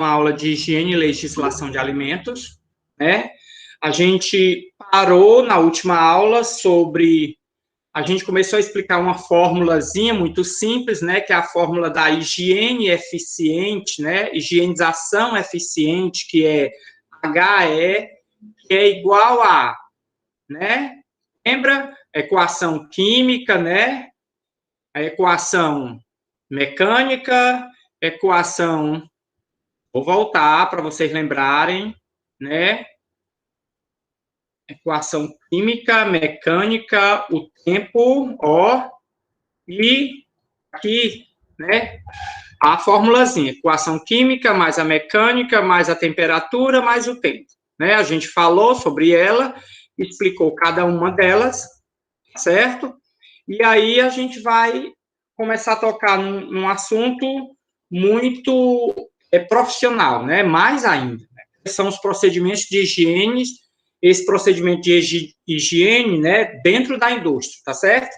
uma aula de higiene e legislação de alimentos, né? A gente parou na última aula sobre... A gente começou a explicar uma formulazinha muito simples, né? Que é a fórmula da higiene eficiente, né? Higienização eficiente, que é HE, que é igual a, né? Lembra? Equação química, né? A equação mecânica, equação... Vou voltar para vocês lembrarem, né? Equação química, mecânica, o tempo, ó, e aqui, né? A formulazinha, equação química, mais a mecânica, mais a temperatura, mais o tempo, né? A gente falou sobre ela, explicou cada uma delas, certo? E aí a gente vai começar a tocar num assunto muito profissional, né? Mais ainda, né? São os procedimentos de higiene, esse procedimento de higiene, né, dentro da indústria, tá certo?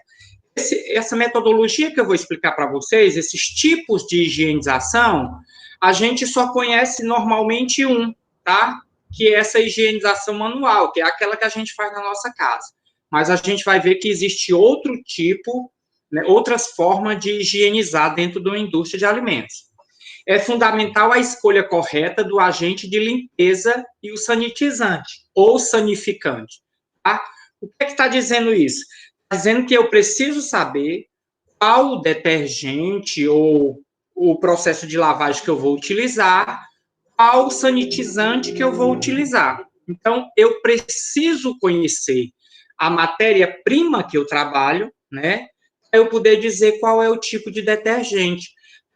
Essa metodologia que eu vou explicar para vocês, esses tipos de higienização, a gente só conhece normalmente um, tá? Que é essa higienização manual, que é aquela que a gente faz na nossa casa. Mas a gente vai ver que existe outro tipo, né, outras formas de higienizar dentro de uma indústria de alimentos. É fundamental a escolha correta do agente de limpeza e o sanitizante, ou sanificante. Tá? O que é que está dizendo isso? Está dizendo que eu preciso saber qual detergente ou o processo de lavagem que eu vou utilizar, qual sanitizante que eu vou utilizar. Então, eu preciso conhecer a matéria-prima que eu trabalho, né? Para eu poder dizer qual é o tipo de detergente.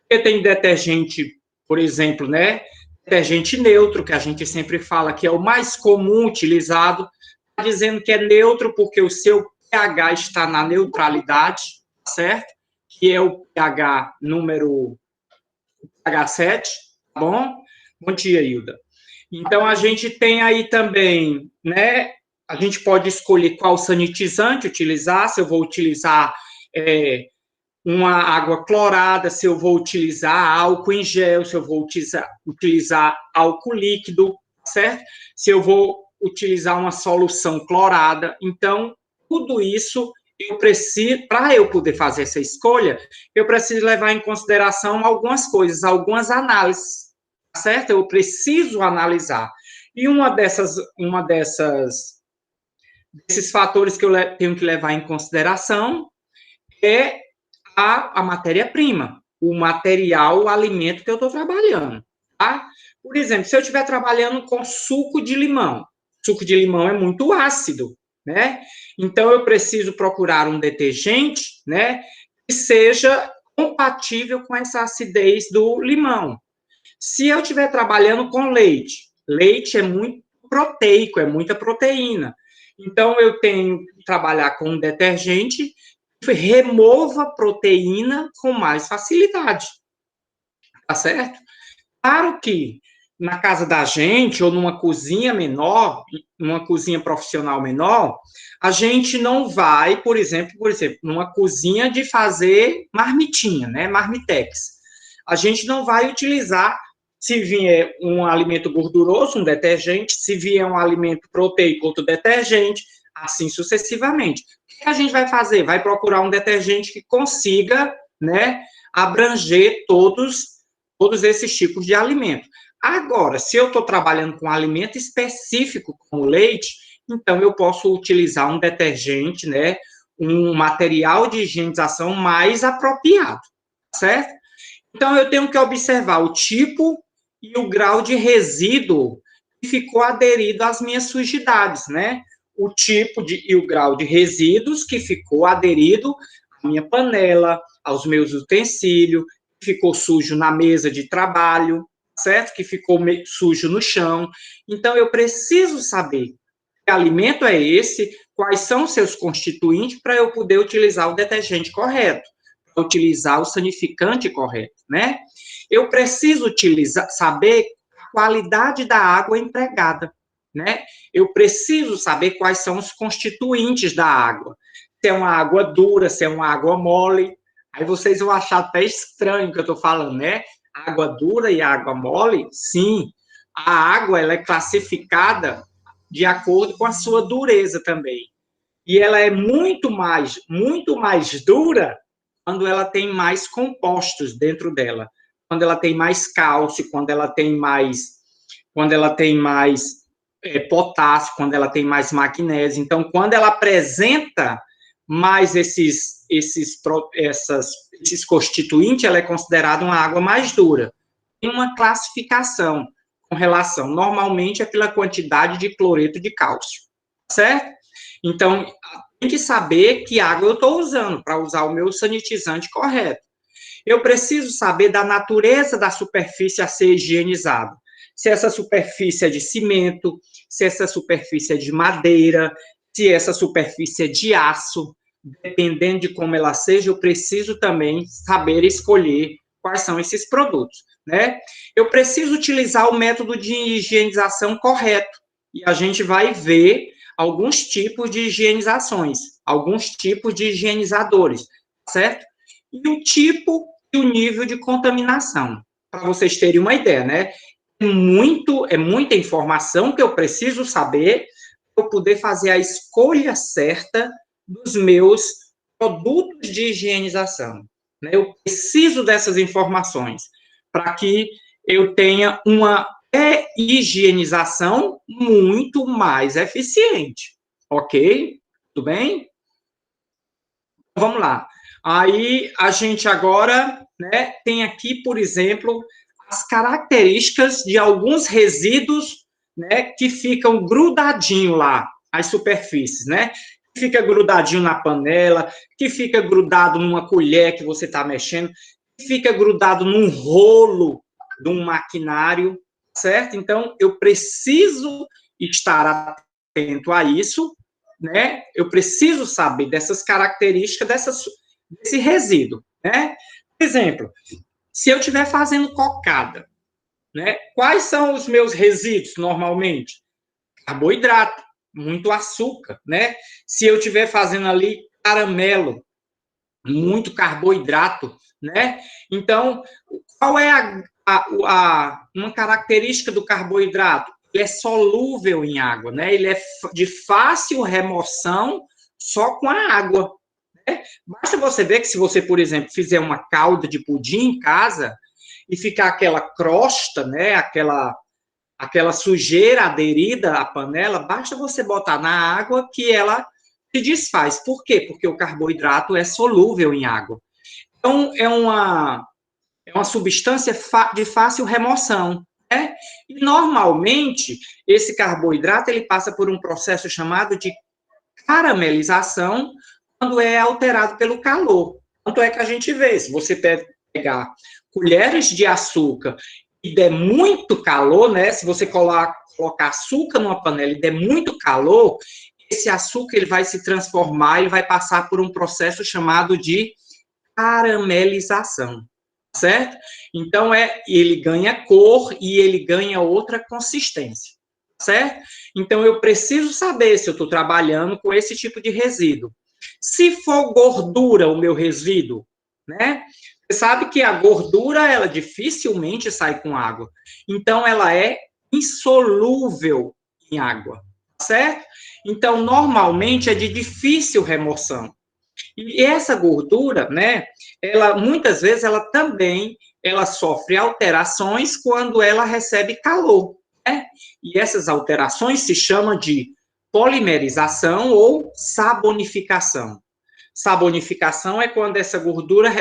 Porque tem detergente, por exemplo, né? Detergente neutro, que a gente sempre fala que é o mais comum utilizado, tá dizendo que é neutro porque o seu pH está na neutralidade, certo? Que é o pH número pH 7, tá bom? Bom dia, Hilda. Então, a gente tem aí também, né? A gente pode escolher qual sanitizante utilizar, se eu vou utilizar uma água clorada, se eu vou utilizar álcool em gel, se eu vou utilizar álcool líquido, certo? Se eu vou utilizar uma solução clorada. Então, tudo isso eu preciso, para eu poder fazer essa escolha, eu preciso levar em consideração algumas coisas, algumas análises, certo? Eu preciso analisar. E desses fatores que eu tenho que levar em consideração é a matéria-prima, o material, o alimento que eu estou trabalhando, tá? Por exemplo, se eu estiver trabalhando com suco de limão é muito ácido, né? Então, eu preciso procurar um detergente, né, que seja compatível com essa acidez do limão. Se eu estiver trabalhando com leite é muito proteico, é muita proteína. Então, eu tenho que trabalhar com um detergente remova proteína com mais facilidade, tá certo? Claro que na casa da gente, ou numa cozinha menor, numa cozinha profissional menor, a gente não vai, por exemplo, numa cozinha de fazer marmitinha, né, marmitex. A gente não vai utilizar, se vier um alimento gorduroso, um detergente, se vier um alimento proteico, outro detergente, assim sucessivamente. O que a gente vai fazer? Vai procurar um detergente que consiga, né, abranger todos esses tipos de alimento. Agora, se eu estou trabalhando com um alimento específico, como leite, então eu posso utilizar um detergente, né, um material de higienização mais apropriado, certo? Então, eu tenho que observar o tipo e o grau de resíduo que ficou aderido às minhas sujidades, né? O tipo e o grau de resíduos que ficou aderido à minha panela, aos meus utensílios, que ficou sujo na mesa de trabalho, certo? Que ficou sujo no chão. Então, eu preciso saber que alimento é esse, quais são seus constituintes, para eu poder utilizar o detergente correto, utilizar o sanificante correto, né? Eu preciso saber a qualidade da água empregada, né? Eu preciso saber quais são os constituintes da água. Se é uma água dura, se é uma água mole. Aí vocês vão achar até estranho o que eu estou falando, né? água dura e água mole? Sim. A água, ela é classificada de acordo com a sua dureza também. E ela é muito mais dura quando ela tem mais compostos dentro dela. Quando ela tem mais cálcio, quando ela tem mais potássio, quando ela tem mais magnésio. Então, quando ela apresenta mais esses constituintes, ela é considerada uma água mais dura. Tem uma classificação com relação, normalmente, é pela quantidade de cloreto de cálcio, certo? Então, tem que saber que água eu estou usando para usar o meu sanitizante correto. Eu preciso saber da natureza da superfície a ser higienizada. Se essa superfície é de cimento, se essa superfície é de madeira, se essa superfície é de aço. Dependendo de como ela seja, eu preciso também saber escolher quais são esses produtos, né? Eu preciso utilizar o método de higienização correto. E a gente vai ver alguns tipos de higienizações, alguns tipos de higienizadores, certo? E o tipo e o nível de contaminação, para vocês terem uma ideia, né? É muita informação que eu preciso saber para eu poder fazer a escolha certa dos meus produtos de higienização. Né? Eu preciso dessas informações para que eu tenha uma higienização muito mais eficiente. Ok? Tudo bem? Vamos lá. Aí a gente agora, né, tem aqui, por exemplo, as características de alguns resíduos, né, que ficam grudadinho lá, as superfícies, né? Que fica grudadinho na panela, que fica grudado numa colher que você está mexendo, que fica grudado num rolo de um maquinário, certo? Então, eu preciso estar atento a isso, né? Eu preciso saber dessas características desse resíduo, né? Por exemplo, se eu estiver fazendo cocada, né? Quais são os meus resíduos normalmente? Carboidrato, muito açúcar, né? Se eu estiver fazendo ali caramelo, muito carboidrato, né? Então, qual é uma característica do carboidrato? Ele é solúvel em água, né? Ele é de fácil remoção só com a água. Né? Basta você ver que se você, por exemplo, fizer uma calda de pudim em casa e ficar aquela crosta, né? Aquela sujeira aderida à panela, basta você botar na água que ela se desfaz. Por quê? Porque o carboidrato é solúvel em água. Então, é uma substância de fácil remoção. Né? E, normalmente, esse carboidrato ele passa por um processo chamado de caramelização quando é alterado pelo calor. Tanto é que a gente vê, se você pegar colheres de açúcar e der muito calor, né? Se você colocar açúcar numa panela e der muito calor, esse açúcar ele vai se transformar e vai passar por um processo chamado de caramelização, certo? Então, ele ganha cor e ele ganha outra consistência, certo? Então, eu preciso saber se eu estou trabalhando com esse tipo de resíduo. Se for gordura o meu resíduo, né? Você sabe que a gordura, ela dificilmente sai com água. Então, ela é insolúvel em água, certo? Então, normalmente é de difícil remoção. E essa gordura, né, muitas vezes ela sofre alterações quando ela recebe calor, né? E essas alterações se chamam de polimerização ou sabonificação. Sabonificação é quando essa gordura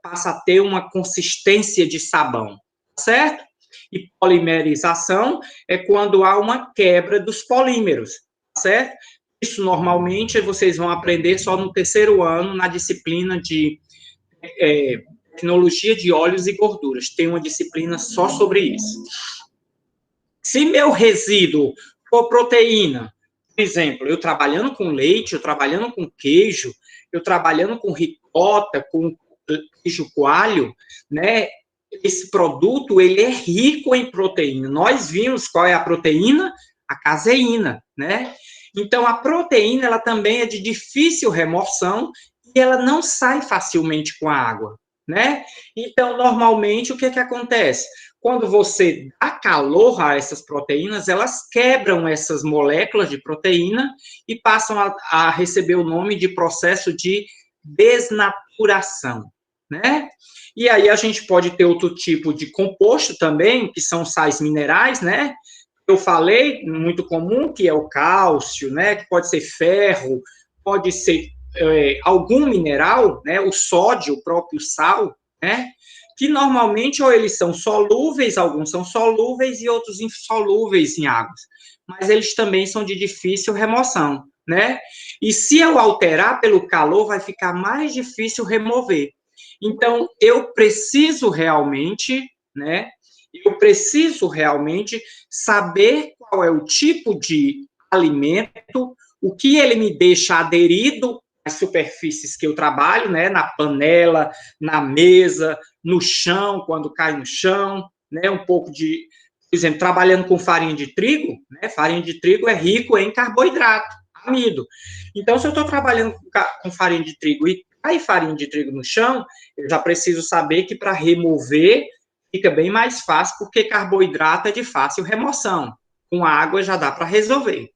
passa a ter uma consistência de sabão, certo? E polimerização é quando há uma quebra dos polímeros, certo? Isso, normalmente, vocês vão aprender só no terceiro ano, na disciplina de tecnologia de óleos e gorduras. Tem uma disciplina só sobre isso. Se meu resíduo for proteína, por exemplo, eu trabalhando com leite, eu trabalhando com queijo, eu trabalhando com ricota, com queijo coalho, né? Esse produto, ele é rico em proteína. Nós vimos qual é a proteína? A caseína, né? Então, a proteína, ela também é de difícil remoção e ela não sai facilmente com a água, né? Então, normalmente, o que acontece? Quando você dá calor a essas proteínas, elas quebram essas moléculas de proteína e passam a receber o nome de processo de desnaturação, né? E aí a gente pode ter outro tipo de composto também, que são sais minerais, né? Eu falei, muito comum, que é o cálcio, né? Que pode ser ferro, pode ser algum mineral, né? O sódio, o próprio sal, né? Que normalmente ou eles são solúveis, alguns são solúveis e outros insolúveis em águas, mas eles também são de difícil remoção, né? E se eu alterar pelo calor, vai ficar mais difícil remover. Então, eu preciso realmente, né? Eu preciso realmente saber qual é o tipo de alimento, o que ele me deixa aderido às superfícies que eu trabalho, né? Na panela, na mesa, no chão, quando cai no chão, né? Um pouco de, por exemplo, trabalhando com farinha de trigo, né? Farinha de trigo é rico em carboidrato, amido. Então, se eu estou trabalhando com farinha de trigo e cai farinha de trigo no chão, eu já preciso saber que para remover fica bem mais fácil, porque carboidrato é de fácil remoção. Com água já dá para resolver.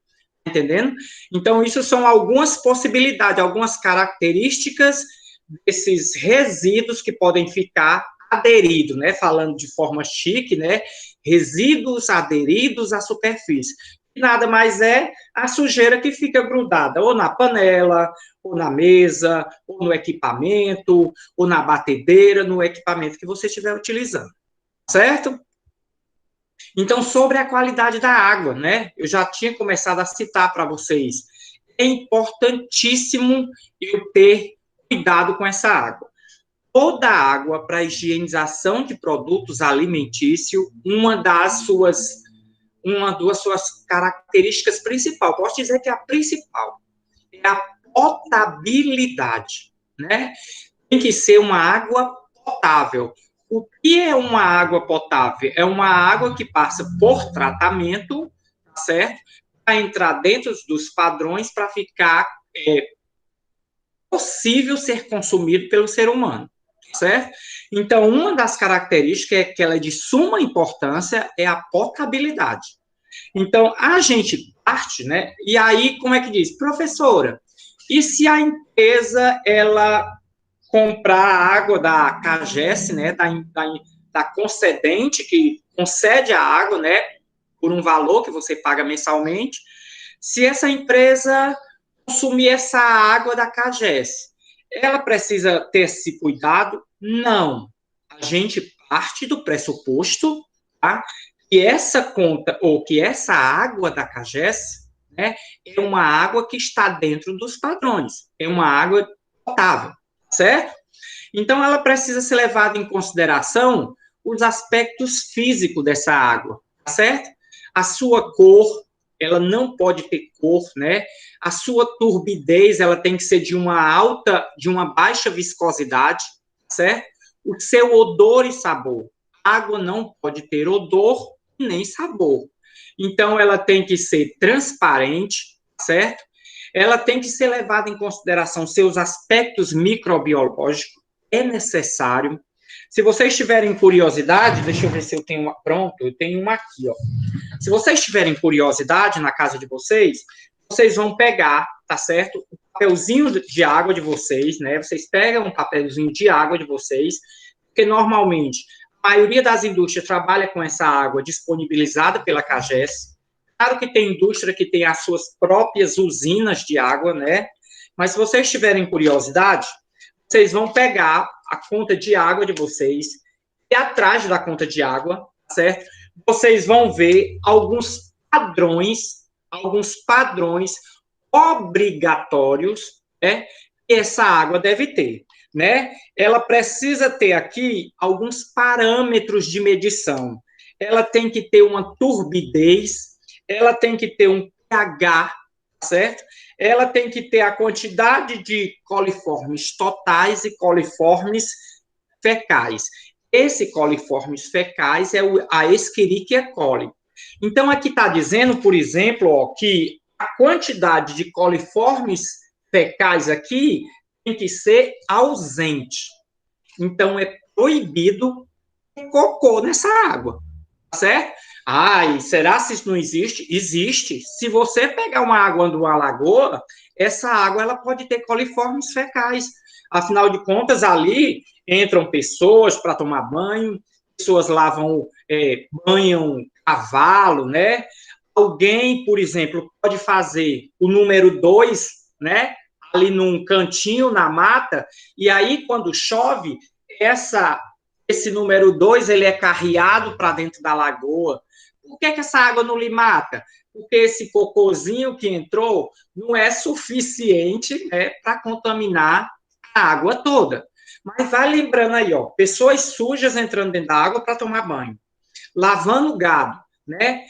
Entendendo? Então, isso são algumas possibilidades, algumas características desses resíduos que podem ficar aderidos, né? Falando de forma chique, né? Resíduos aderidos à superfície. E nada mais é a sujeira que fica grudada, ou na panela, ou na mesa, ou no equipamento, ou na batedeira, no equipamento que você estiver utilizando. Certo? Então, sobre a qualidade da água, né? Eu já tinha começado a citar para vocês. É importantíssimo eu ter cuidado com essa água. Toda água para higienização de produtos alimentícios, uma das suas características principais, posso dizer que é a principal, é a potabilidade, né? Tem que ser uma água potável. O que é uma água potável? É uma água que passa por tratamento, certo? Para entrar dentro dos padrões para ficar possível ser consumido pelo ser humano, certo? Então, uma das características é que ela é de suma importância é a potabilidade. Então, a gente parte, né? E aí, como é que diz? Professora, e se a empresa, ela comprar a água da CAGES, né, da concedente, que concede a água, né, por um valor que você paga mensalmente, se essa empresa consumir essa água da CAGES, ela precisa ter esse cuidado? Não. A gente parte do pressuposto, tá, que essa conta, ou que essa água da CAGES, né, é uma água que está dentro dos padrões, é uma água potável, certo? Então, ela precisa ser levada em consideração os aspectos físicos dessa água, certo? A sua cor, ela não pode ter cor, né? A sua turbidez, ela tem que ser de uma baixa viscosidade, certo? O seu odor e sabor. A água não pode ter odor nem sabor. Então, ela tem que ser transparente, certo? Ela tem que ser levada em consideração seus aspectos microbiológicos, é necessário. Se vocês tiverem curiosidade, deixa eu ver se eu tenho uma, pronto, eu tenho uma aqui, ó. Se vocês tiverem curiosidade na casa de vocês, vocês vão pegar, tá certo? O papelzinho de água de vocês, né? Vocês pegam um papelzinho de água de vocês, porque normalmente a maioria das indústrias trabalha com essa água disponibilizada pela CAGES. Claro que tem indústria que tem as suas próprias usinas de água, né? Mas se vocês tiverem curiosidade, vocês vão pegar a conta de água de vocês e atrás da conta de água, certo? Vocês vão ver alguns padrões obrigatórios, né, que essa água deve ter, né? Ela precisa ter aqui alguns parâmetros de medição. Ela tem que ter uma turbidez, ela tem que ter um pH, certo? Ela tem que ter a quantidade de coliformes totais e coliformes fecais. Esse coliformes fecais é a Escherichia coli. Então, aqui está dizendo, por exemplo, ó, que a quantidade de coliformes fecais aqui tem que ser ausente. Então, é proibido cocô nessa água, tá certo? Ai, será que isso não existe? Existe. Se você pegar uma água de uma lagoa, essa água ela pode ter coliformes fecais. Afinal de contas, ali entram pessoas para tomar banho, pessoas lavam, banham cavalo, né? Alguém, por exemplo, pode fazer o número 2, né? Ali num cantinho na mata, e aí, quando chove, esse número 2 ele é carreado para dentro da lagoa. Por que essa água não lhe mata? Porque esse cocôzinho que entrou não é suficiente, né, para contaminar a água toda. Mas vai lembrando aí, ó, pessoas sujas entrando dentro da água para tomar banho, lavando gado, né?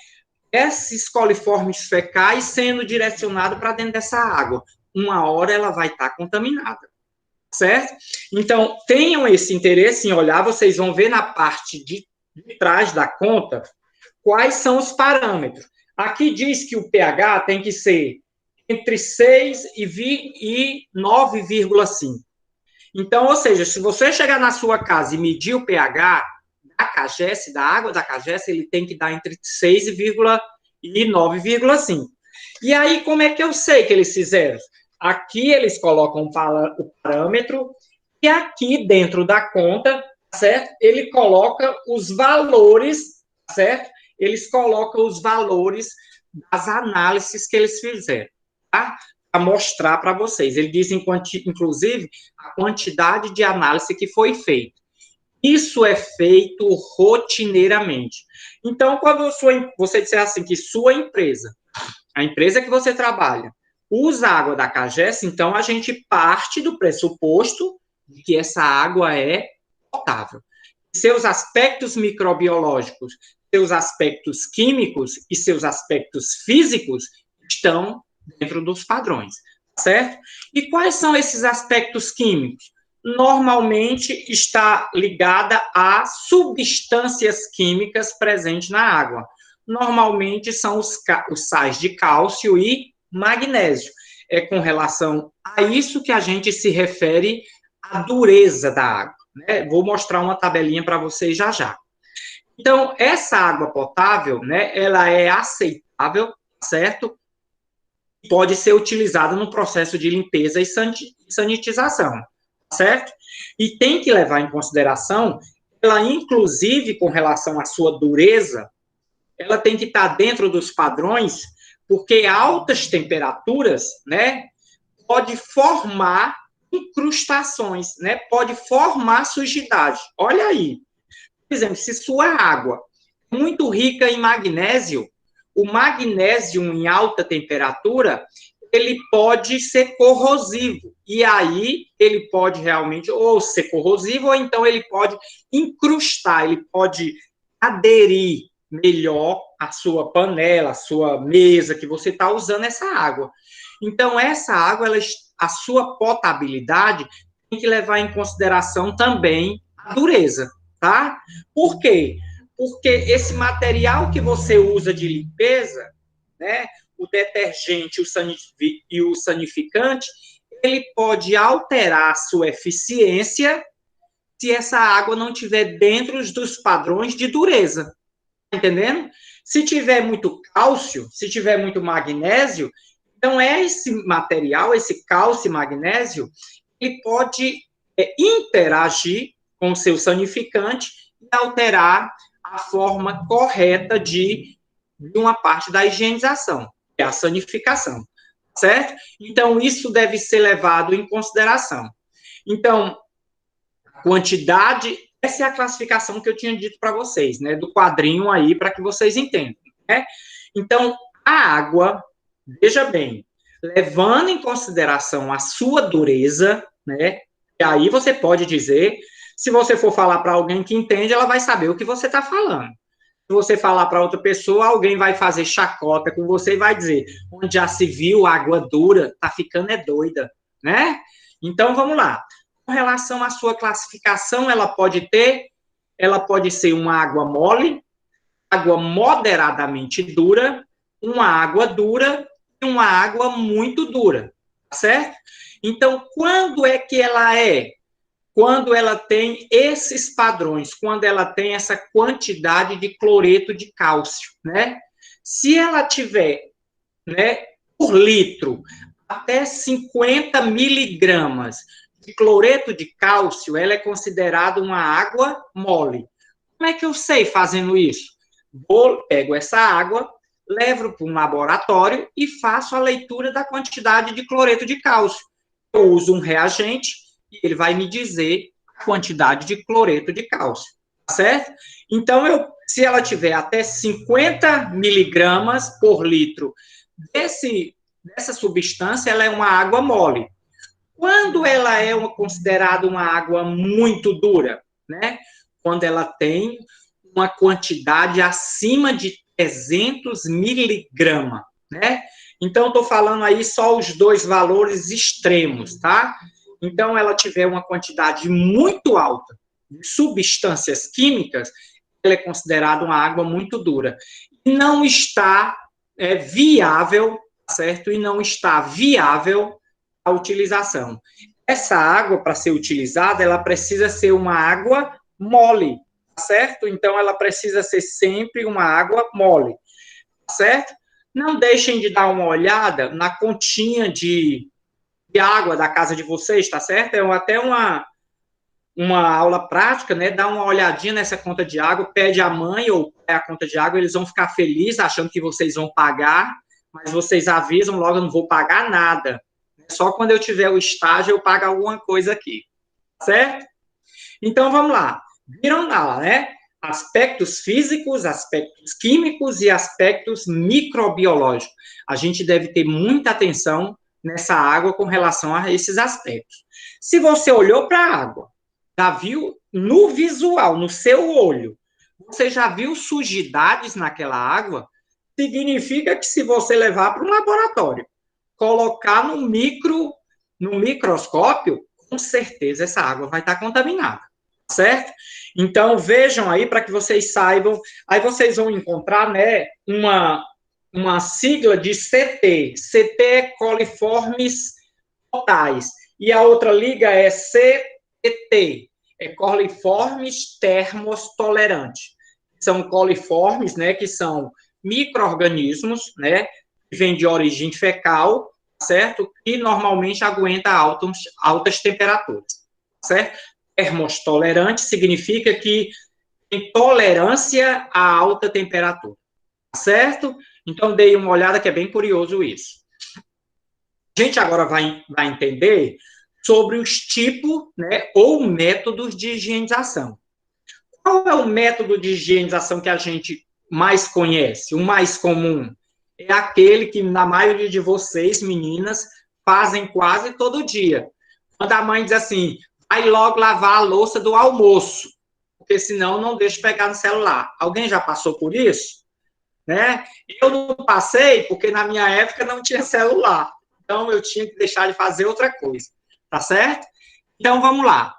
Esses coliformes fecais sendo direcionados para dentro dessa água. Uma hora ela vai estar contaminada, certo? Então, tenham esse interesse em olhar, vocês vão ver na parte de trás da conta quais são os parâmetros. Aqui diz que o pH tem que ser entre 6 e 9,5. Então, ou seja, se você chegar na sua casa e medir o pH da CAGES, da água da CAGES, ele tem que dar entre 6 e 9,5. E aí, como é que eu sei que eles fizeram? Aqui eles colocam o parâmetro e aqui dentro da conta, certo? Ele coloca os valores, certo? Eles colocam os valores das análises que eles fizeram, tá? Para mostrar para vocês. Ele diz, inclusive, a quantidade de análise que foi feita. Isso é feito rotineiramente. Então, quando você disser assim que sua empresa, a empresa que você trabalha, usa água da CAGES, então a gente parte do pressuposto de que essa água é potável. Seus aspectos microbiológicos, seus aspectos químicos e seus aspectos físicos estão dentro dos padrões, certo? E quais são esses aspectos químicos? Normalmente está ligada a substâncias químicas presentes na água. Normalmente são os sais de cálcio e magnésio. É com relação a isso que a gente se refere à dureza da água, né? Vou mostrar uma tabelinha para vocês já já. Então, essa água potável, né, ela é aceitável, certo? Pode ser utilizada no processo de limpeza e sanitização, certo? E tem que levar em consideração, ela inclusive com relação à sua dureza, ela tem que estar dentro dos padrões, porque altas temperaturas, né, pode formar incrustações, né, pode formar sujidade. Olha aí, por exemplo, se sua água é muito rica em magnésio, o magnésio em alta temperatura, ele pode ser corrosivo. E aí, ele pode realmente ou ser corrosivo, ou então ele pode incrustar, ele pode aderir melhor à sua panela, à sua mesa que você está usando essa água. Então, essa água, a sua potabilidade tem que levar em consideração também a dureza, tá? Por quê? Porque esse material que você usa de limpeza, né, o detergente e o sanificante, ele pode alterar a sua eficiência se essa água não estiver dentro dos padrões de dureza. Tá entendendo? Se tiver muito cálcio, se tiver muito magnésio, então esse material, esse cálcio e magnésio, ele pode interagir com o seu sanificante e alterar a forma correta de uma parte da higienização, que é a sanificação, certo? Então, isso deve ser levado em consideração. Então, a quantidade, essa é a classificação que eu tinha dito para vocês, né, do quadrinho aí, para que vocês entendam, né? Então, a água, veja bem, levando em consideração a sua dureza, né, e aí você pode dizer, se você for falar para alguém que entende, ela vai saber o que você está falando. Se você falar para outra pessoa, alguém vai fazer chacota com você e vai dizer, onde já se viu água dura, tá ficando é doida, né? Então, vamos lá. Com relação à sua classificação, ela pode ser uma água mole, água moderadamente dura, uma água dura e uma água muito dura, certo? Então, quando é que ela é quando ela tem esses padrões, quando ela tem essa quantidade de cloreto de cálcio, né? Se ela tiver, né, por litro, até 50 miligramas de cloreto de cálcio, ela é considerada uma água mole. Como é que eu sei fazendo isso? Pego essa água, levo para um laboratório e faço a leitura da quantidade de cloreto de cálcio. Eu uso um reagente e ele vai me dizer a quantidade de cloreto de cálcio, tá certo? Então, se ela tiver até 50 miligramas por litro dessa substância, ela é uma água mole. Quando ela é considerada uma água muito dura, né? Quando ela tem uma quantidade acima de 300 miligramas, né? Então, estou falando aí só os dois valores extremos, tá? Então, ela tiver uma quantidade muito alta de substâncias químicas, ela é considerada uma água muito dura. E não está viável, certo? E não está viável a utilização. Essa água, para ser utilizada, ela precisa ser uma água mole, certo? Então, ela precisa ser sempre uma água mole, certo? Não deixem de dar uma olhada na continha de água da casa de vocês, tá certo? É até uma aula prática, né? Dá uma olhadinha nessa conta de água, pede a mãe ou a conta de água, eles vão ficar felizes achando que vocês vão pagar, mas vocês avisam logo, eu não vou pagar nada. Só quando eu tiver o estágio eu pago alguma coisa aqui, certo? Então, vamos lá. Viram lá, né? Aspectos físicos, aspectos químicos e aspectos microbiológicos. A gente deve ter muita atenção nessa água com relação a esses aspectos. Se você olhou para a água, já viu no visual, no seu olho, você já viu sujidades naquela água, significa que se você levar para um laboratório, colocar no microscópio, com certeza essa água vai estar contaminada, certo? Então, vejam aí para que vocês saibam. Aí vocês vão encontrar, né, uma sigla de CT. CT é coliformes totais. E a outra liga é CTT, é coliformes termotolerantes. São coliformes, né, que são micro-organismos, né, que vêm de origem fecal, certo? E normalmente aguenta altas temperaturas, certo? Termotolerante significa que tem tolerância a alta temperatura, certo? Então, dei uma olhada que é bem curioso isso. A gente agora vai entender sobre os tipos, né, ou métodos de higienização. Qual é o método de higienização que a gente mais conhece, o mais comum? É aquele que, na maioria de vocês, meninas, fazem quase todo dia. Quando a mãe diz assim, vai logo lavar a louça do almoço, porque senão não deixa pegar no celular. Alguém já passou por isso? Né? Eu não passei porque na minha época não tinha celular. Então eu tinha que deixar de fazer outra coisa. Tá certo? Então vamos lá.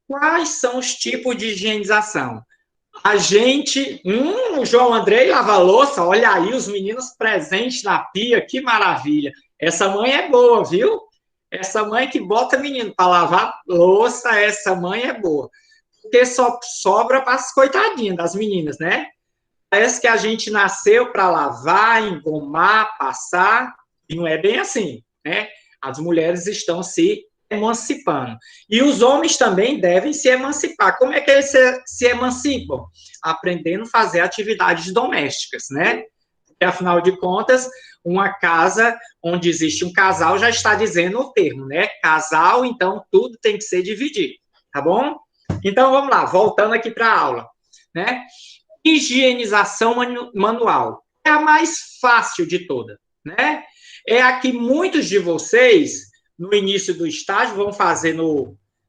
Quais são os tipos de higienização? A gente, o João Andrei lava louça, olha aí os meninos presentes na pia, que maravilha. Essa mãe é boa, viu? Essa mãe que bota menino para lavar louça, essa mãe é boa. Porque só sobra para as coitadinhas das meninas, né? Parece que a gente nasceu para lavar, engomar, passar, e não é bem assim, né? As mulheres estão se emancipando. E os homens também devem se emancipar. Como é que eles se emancipam? Aprendendo a fazer atividades domésticas, né? Porque, afinal de contas, uma casa onde existe um casal já está dizendo o termo, né? Casal, então tudo tem que ser dividido, tá bom? Então, vamos lá, voltando aqui para a aula, né? Higienização manual. É a mais fácil de todas, né? É a que muitos de vocês, no início do estágio, vão fazer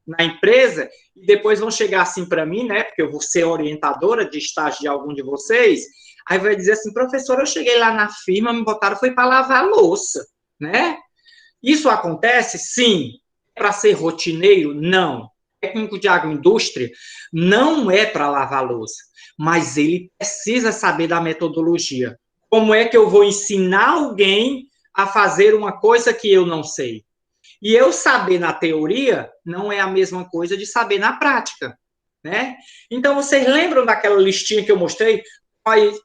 na empresa e depois vão chegar assim para mim, né? Porque eu vou ser orientadora de estágio de algum de vocês. Aí vai dizer assim, professor, eu cheguei lá na firma, me botaram, foi para lavar a louça, né? Isso acontece? Sim. Para ser rotineiro? Não. Técnico de agroindústria não é para lavar louça, mas ele precisa saber da metodologia. Como é que eu vou ensinar alguém a fazer uma coisa que eu não sei? E eu saber na teoria não é a mesma coisa de saber na prática, né? Então, vocês lembram daquela listinha que eu mostrei?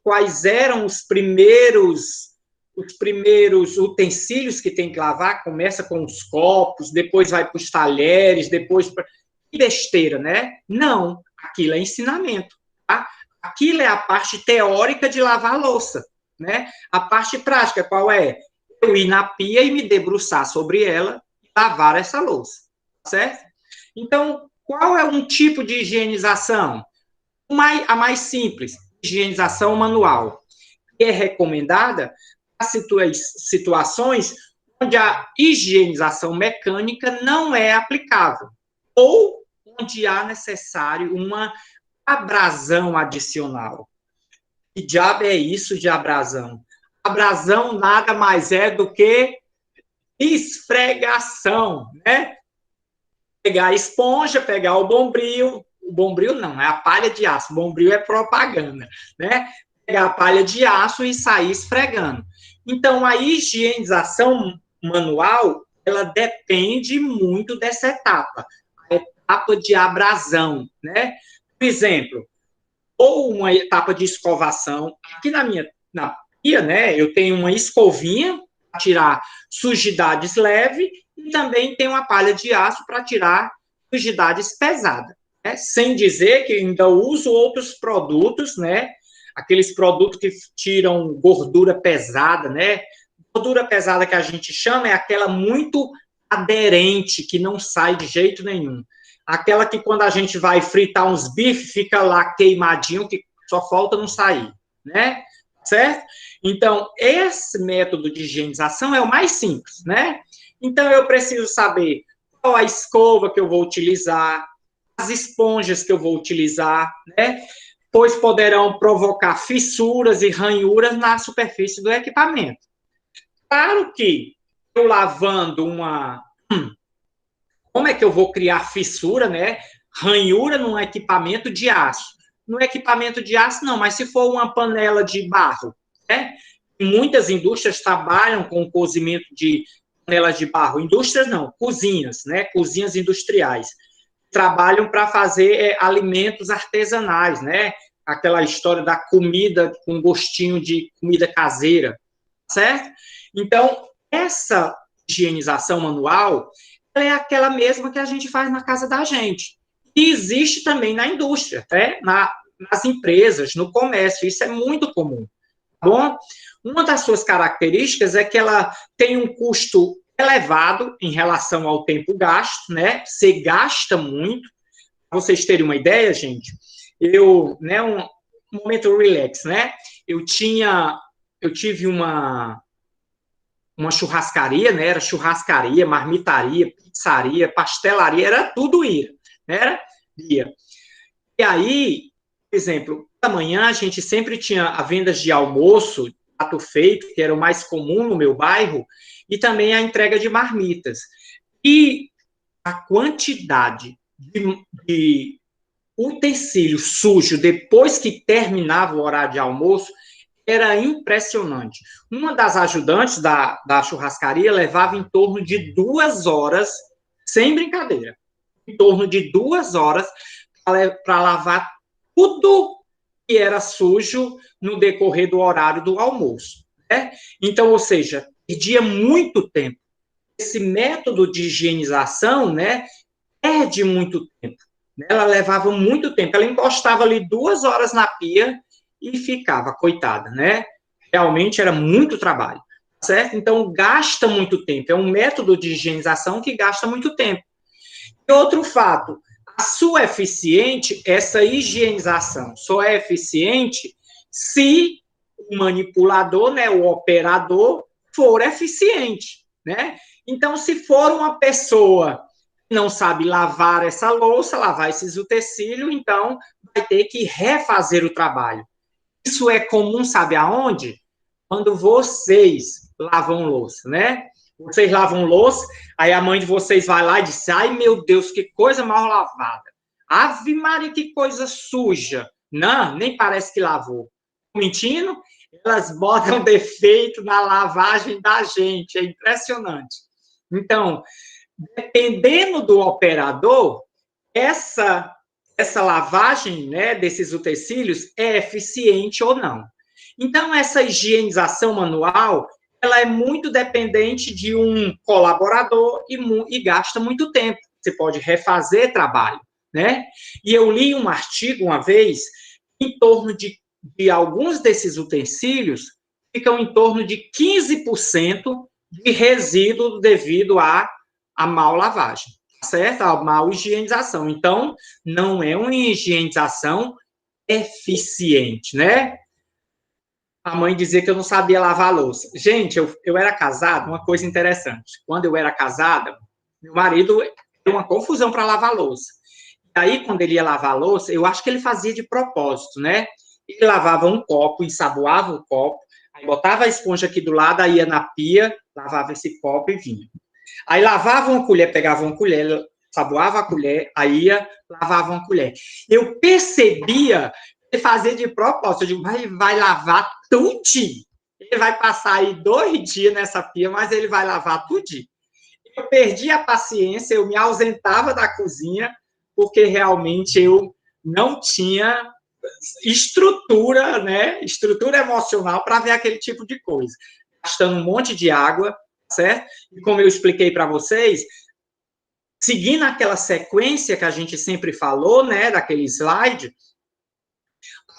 Quais eram os primeiros utensílios que tem que lavar? Começa com os copos, depois vai para os talheres, depois... Que besteira, né? Não, aquilo é ensinamento, tá? Aquilo é a parte teórica de lavar a louça, né? A parte prática, qual é? Eu ir na pia e me debruçar sobre ela e lavar essa louça, certo? Então, qual é um tipo de higienização? A mais simples, higienização manual, que é recomendada para situações onde a higienização mecânica não é aplicável, ou onde há necessário uma abrasão adicional. Que diabo é isso de abrasão? Abrasão nada mais é do que esfregação, né? Pegar a esponja, pegar o bombril não, é a palha de aço, o bombril é propaganda, né? Pegar a palha de aço e sair esfregando. Então, a higienização manual, ela depende muito dessa etapa, a etapa de abrasão, né? Por exemplo, ou uma etapa de escovação, aqui na pia, né, eu tenho uma escovinha para tirar sujidades leves e também tem uma palha de aço para tirar sujidades pesadas, né? Sem dizer que ainda uso outros produtos, né? Aqueles produtos que tiram gordura pesada, né? Gordura pesada que a gente chama é aquela muito aderente, que não sai de jeito nenhum. Aquela que quando a gente vai fritar uns bifes, fica lá queimadinho, que só falta não sair, né? Certo? Então, esse método de higienização é o mais simples, né? Então, eu preciso saber qual a escova que eu vou utilizar, as esponjas que eu vou utilizar, né? Pois poderão provocar fissuras e ranhuras na superfície do equipamento. Claro que eu lavando como é que eu vou criar fissura, né? Ranhura num equipamento de aço. No equipamento de aço, não, mas se for uma panela de barro, né? Muitas indústrias trabalham com o cozimento de panelas de barro. Indústrias não, cozinhas, né? Cozinhas industriais. Trabalham para fazer alimentos artesanais, né? Aquela história da comida com gostinho de comida caseira, certo? Então, essa higienização manual é aquela mesma que a gente faz na casa da gente. E existe também na indústria, né? Nas empresas, no comércio, isso é muito comum. Tá bom? Uma das suas características é que ela tem um custo elevado em relação ao tempo gasto, né? Você gasta muito. Para vocês terem uma ideia, gente, né, um momento relax, né? Eu tive uma churrascaria, né? Era churrascaria, marmitaria, pizzaria, pastelaria, era tudo ia, né? Ia. E aí, por exemplo, da manhã a gente sempre tinha a vendas de almoço, prato feito, que era o mais comum no meu bairro, e também a entrega de marmitas. E a quantidade de utensílio sujo depois que terminava o horário de almoço era impressionante. Uma das ajudantes da churrascaria levava em torno de 2 horas, sem brincadeira, em torno de 2 horas para lavar tudo que era sujo no decorrer do horário do almoço, né? Então, ou seja, perdia muito tempo. Esse método de higienização, né, perde muito tempo. Ela levava muito tempo. Ela encostava ali 2 horas na pia e ficava, coitada, né? Realmente era muito trabalho, certo? Então, gasta muito tempo. É um método de higienização que gasta muito tempo. E outro fato, a sua eficiente, essa higienização só é eficiente se o manipulador, né, o operador, for eficiente, né? Então, se for uma pessoa que não sabe lavar essa louça, lavar esses utensílios, então vai ter que refazer o trabalho. Isso é comum, sabe aonde? Quando vocês lavam louça, né? Vocês lavam louça, aí a mãe de vocês vai lá e diz: ai, meu Deus, que coisa mal lavada. Ave Maria, que coisa suja. Não, nem parece que lavou. Mentindo? Elas botam defeito na lavagem da gente. É impressionante. Então, dependendo do operador, essa lavagem, né, desses utensílios é eficiente ou não. Então, essa higienização manual, ela é muito dependente de um colaborador e gasta muito tempo. Você pode refazer trabalho, né? E eu li um artigo uma vez, em torno de alguns desses utensílios, ficam em torno de 15% de resíduo devido à mal lavagem, certo? A mal higienização. Então, não é uma higienização eficiente, né? A mãe dizia que eu não sabia lavar a louça. Gente, eu era casado, uma coisa interessante. Quando eu era casada, meu marido deu uma confusão para lavar a louça. E aí, quando ele ia lavar a louça, eu acho que ele fazia de propósito, né? Ele lavava um copo, ensaboava o copo, aí botava a esponja aqui do lado, aí ia na pia, lavava esse copo e vinha. Aí lavava uma colher, pegava uma colher, saboava a colher, aí ia, lavava uma colher. Eu percebia ele fazia de propósito. Eu digo, vai lavar tudinho. Ele vai passar aí 2 dias nessa pia, mas ele vai lavar tudinho. Eu perdi a paciência, eu me ausentava da cozinha, porque realmente eu não tinha estrutura, né? Estrutura emocional para ver aquele tipo de coisa. Gastando um monte de água, certo? E como eu expliquei para vocês, seguindo aquela sequência que a gente sempre falou, né? Daquele slide,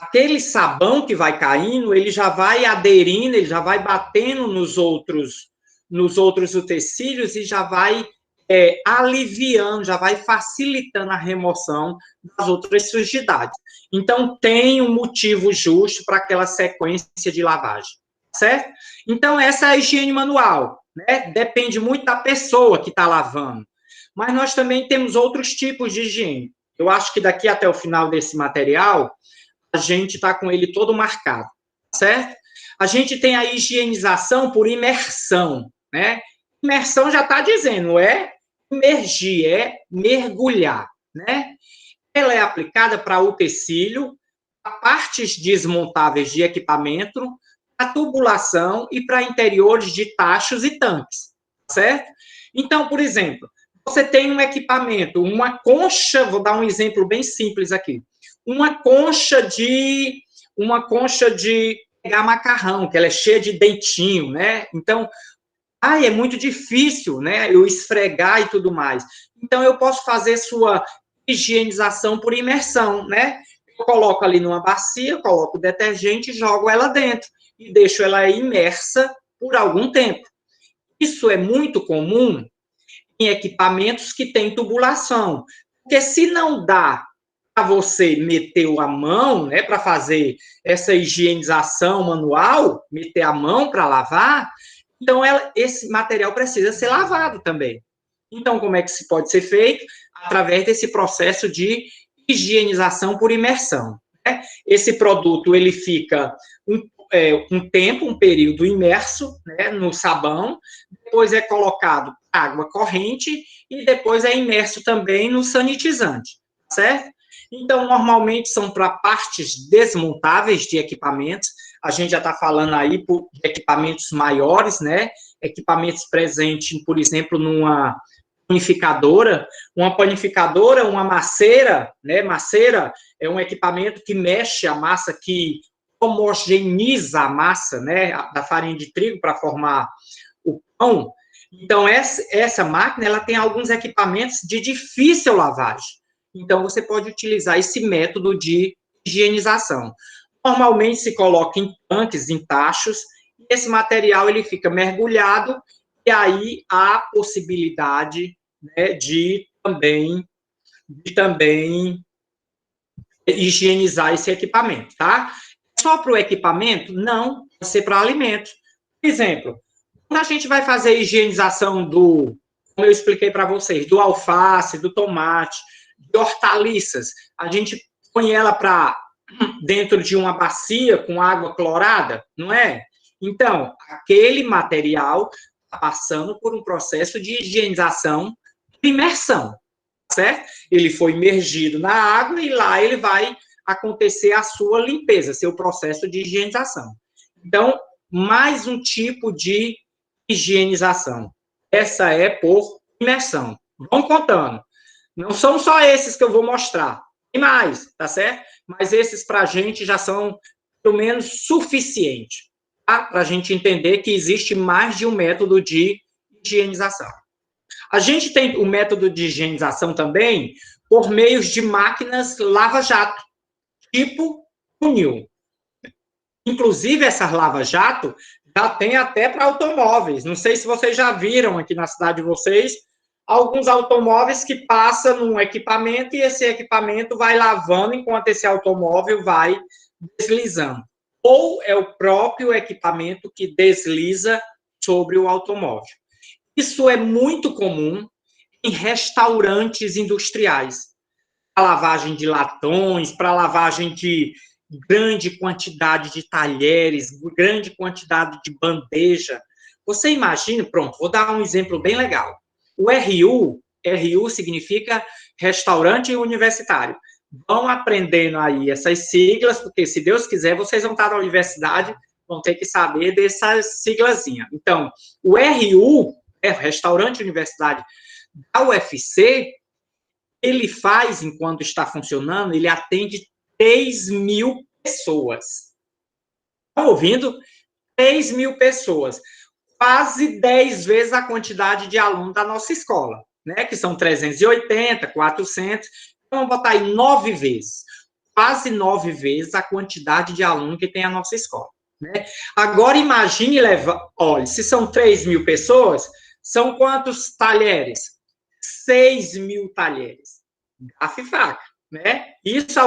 aquele sabão que vai caindo, ele já vai aderindo, ele já vai batendo nos outros utensílios e já vai aliviando, já vai facilitando a remoção das outras sujidades. Então, tem um motivo justo para aquela sequência de lavagem, certo? Então, essa é a higiene manual, né? Depende muito da pessoa que está lavando. Mas nós também temos outros tipos de higiene. Eu acho que daqui até o final desse material, a gente está com ele todo marcado, certo? A gente tem a higienização por imersão, né? Imersão já está dizendo, é imergir, é mergulhar, né? Ela é aplicada para utensílio, para partes desmontáveis de equipamento, para tubulação e para interiores de tachos e tanques, certo? Então, por exemplo, você tem um equipamento, uma concha, vou dar um exemplo bem simples aqui, uma concha de pegar macarrão, que ela é cheia de dentinho, né? Então, é muito difícil, né? Eu esfregar e tudo mais. Então, eu posso fazer sua higienização por imersão, né? Eu coloco ali numa bacia, coloco o detergente, jogo ela dentro e deixo ela imersa por algum tempo. Isso é muito comum em equipamentos que têm tubulação, porque se não dá para você meter a mão, né, para fazer essa higienização manual, meter a mão para lavar, então esse material precisa ser lavado também. Então, como é que se pode ser feito? Através desse processo de higienização por imersão, né? Esse produto, ele fica um período imerso, né, no sabão, depois é colocado água corrente e depois é imerso também no sanitizante, certo? Então, normalmente são para partes desmontáveis de equipamentos. A gente já está falando aí de equipamentos maiores, né? Equipamentos presentes, por exemplo, numa panificadora. Uma maceira, né? Maceira é um equipamento que mexe a massa, que homogeneiza a massa, né? Da farinha de trigo para formar o pão. Então, essa máquina, ela tem alguns equipamentos de difícil lavagem. Então, você pode utilizar esse método de higienização. Normalmente, se coloca em tanques, em tachos, e esse material ele fica mergulhado, e aí há a possibilidade, né, de também higienizar esse equipamento, tá? Só para o equipamento? Não, pode ser para alimento. Por exemplo, quando a gente vai fazer a higienização como eu expliquei para vocês, do alface, do tomate, de hortaliças, a gente põe ela dentro de uma bacia com água clorada, não é? Então, aquele material está passando por um processo de higienização de imersão, certo? Ele foi imergido na água e lá ele vai acontecer a sua limpeza, seu processo de higienização. Então, mais um tipo de higienização. Essa é por imersão. Vão contando. Não são só esses que eu vou mostrar. Tem mais, tá certo? Mas esses para a gente já são, pelo menos, suficiente, tá? Para a gente entender que existe mais de um método de higienização. A gente tem o método de higienização também por meio de máquinas lava-jato, tipo funil. Inclusive, essas lava-jato já tem até para automóveis. Não sei se vocês já viram aqui na cidade de vocês, alguns automóveis que passam num equipamento e esse equipamento vai lavando enquanto esse automóvel vai deslizando. Ou é o próprio equipamento que desliza sobre o automóvel. Isso é muito comum em restaurantes industriais, para lavagem de latões, para lavagem de grande quantidade de talheres, grande quantidade de bandeja. Você imagina, pronto, vou dar um exemplo bem legal. O RU significa restaurante universitário. Vão aprendendo aí essas siglas, porque se Deus quiser, vocês vão estar na universidade, vão ter que saber dessas siglazinhas. Então, o RU, Restaurante Universidade da UFC, ele faz, enquanto está funcionando, ele atende 3.000 pessoas. Estão ouvindo? 3.000 pessoas. Quase 10 vezes a quantidade de alunos da nossa escola, né? Que são 380, 400. Então, vamos botar aí 9 vezes. Quase 9 vezes a quantidade de alunos que tem a nossa escola, né? Agora, imagine levar... Olha, se são 3.000 pessoas, são quantos talheres? 6.000 talheres. Garfo e faca, né? Isso se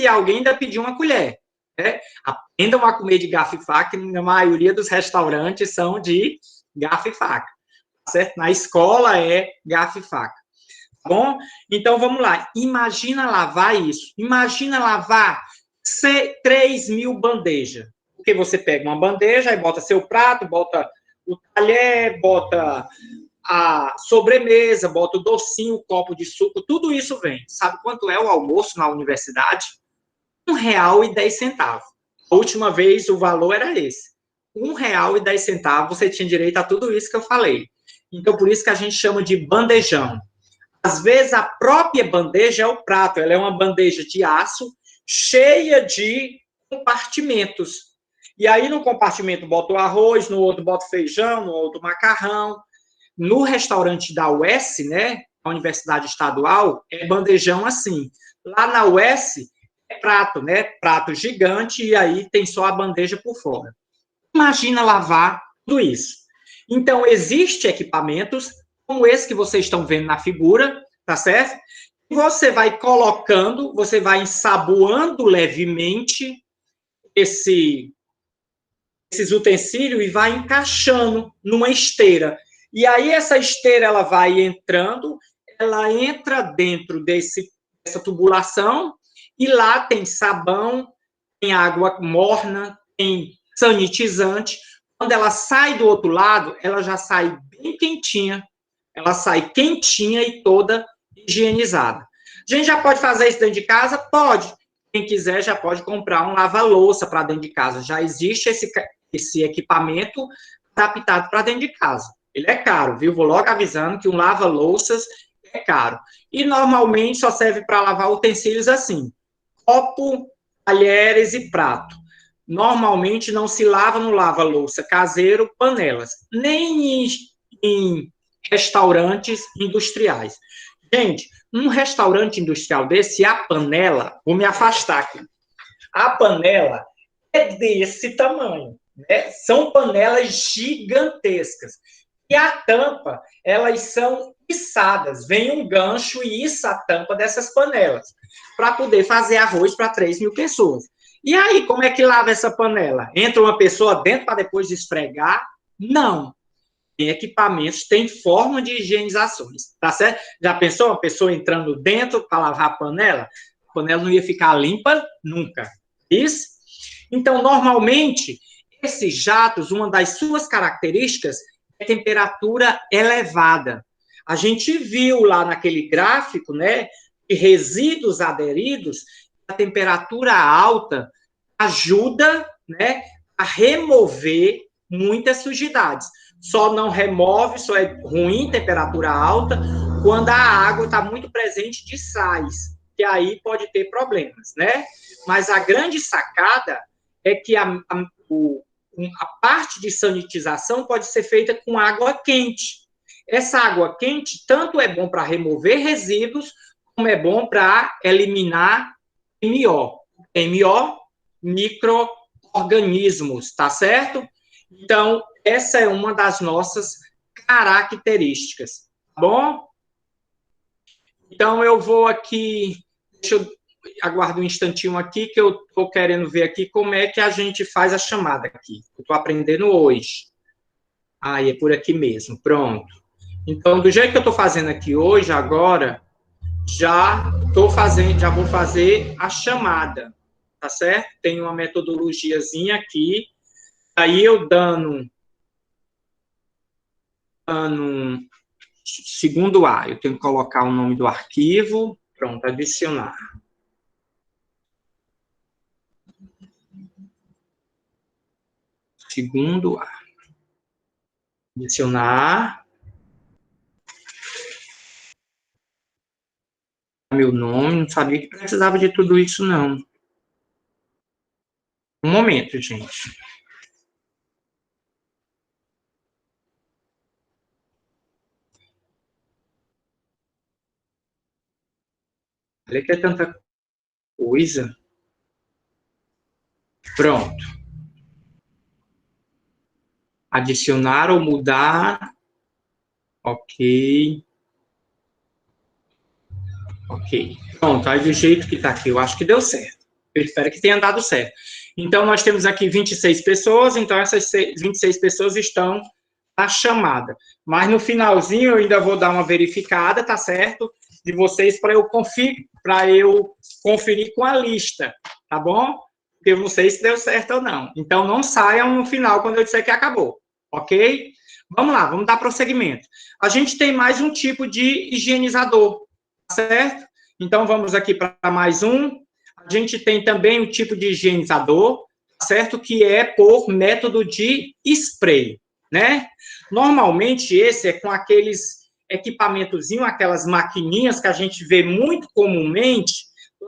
alguém ainda pedir uma colher, né? Aprendam a comer de garfo e faca, na maioria dos restaurantes são de garfo e faca, certo? Na escola é garfo e faca, tá bom? Então, vamos lá. Imagina lavar isso. Imagina lavar 3.000 bandejas. Porque você pega uma bandeja, aí bota seu prato, bota o talher, bota a sobremesa, bota o docinho, o copo de suco, tudo isso vem. Sabe quanto é o almoço na universidade? R$1,10. A última vez o valor era esse. R$1,10 você tinha direito a tudo isso que eu falei. Então, por isso que a gente chama de bandejão. Às vezes, a própria bandeja é o prato. Ela é uma bandeja de aço cheia de compartimentos. E aí, no compartimento, bota o arroz, no outro, bota o feijão, no outro, macarrão. No restaurante da UES, né, a Universidade Estadual, é bandejão assim. Lá na UES, é prato, né, prato gigante, e aí tem só a bandeja por fora. Imagina lavar tudo isso. Então, existem equipamentos, como esse que vocês estão vendo na figura, tá certo? Você vai colocando, você vai ensaboando levemente esses utensílios e vai encaixando numa esteira. E aí essa esteira ela vai entrando, ela entra dentro dessa tubulação e lá tem sabão, tem água morna, tem sanitizante. Quando ela sai do outro lado, ela já sai bem quentinha, ela sai quentinha e toda higienizada. A gente já pode fazer isso dentro de casa? Pode. Quem quiser já pode comprar um lava-louça para dentro de casa. Já existe esse equipamento adaptado para dentro de casa. Ele é caro, viu? Vou logo avisando que um lava-louças é caro. E normalmente só serve para lavar utensílios assim: copo, talheres e prato. Normalmente não se lava no lava-louça caseiro panelas, nem em restaurantes industriais. Gente, um restaurante industrial desse, a panela, vou me afastar aqui. A panela é desse tamanho, né? São panelas gigantescas. E a tampa, elas são içadas. Vem um gancho e issa a tampa dessas panelas, para poder fazer arroz para 3.000 pessoas. E aí, como é que lava essa panela? Entra uma pessoa dentro para depois esfregar? Não. Tem equipamentos, tem forma de higienizações, tá certo? Já pensou uma pessoa entrando dentro para lavar a panela? A panela não ia ficar limpa nunca. Isso? Então, normalmente, esses jatos, uma das suas características é temperatura elevada. A gente viu lá naquele gráfico, né, que resíduos aderidos, a temperatura alta ajuda, né, a remover muitas sujidades. só não remove, só é ruim temperatura alta, quando a água está muito presente de sais, que aí pode ter problemas, né? Mas a grande sacada é que a parte de sanitização pode ser feita com água quente. Essa água quente tanto é bom para remover resíduos, como é bom para eliminar MO. MO, micro-organismos, tá certo? Então, essa é uma das nossas características, tá bom? Então, eu vou aqui, deixa eu aguardar um instantinho aqui, que eu estou querendo ver aqui como é que a gente faz a chamada aqui. Eu estou aprendendo hoje. Ah, é por aqui mesmo, pronto. Então, do jeito que eu estou fazendo aqui hoje, agora, já vou fazer a chamada, tá certo? Tem uma metodologiazinha aqui, aí eu dando segundo A, eu tenho que colocar o nome do arquivo, pronto, adicionar. Segundo A. Adicionar. Meu nome, não sabia que precisava de tudo isso, não. Um momento, gente. Olha que é tanta coisa. Pronto. Adicionar ou mudar. Ok. Ok. Pronto, aí do jeito que está aqui, eu acho que deu certo. Eu espero que tenha dado certo. Então, nós temos aqui 26 pessoas, então essas 26 pessoas estão na chamada. Mas no finalzinho eu ainda vou dar uma verificada, tá certo? De vocês para eu conferir com a lista, tá bom? Porque eu não sei se deu certo ou não. Então, não saiam no final quando eu disser que acabou, ok? Vamos lá, vamos dar prosseguimento. A gente tem mais um tipo de higienizador, certo? Então, vamos aqui para mais um. A gente tem também um tipo de higienizador, certo? Que é por método de spray, né? Normalmente, esse é com aqueles equipamentozinhos, aquelas maquininhas que a gente vê muito comumente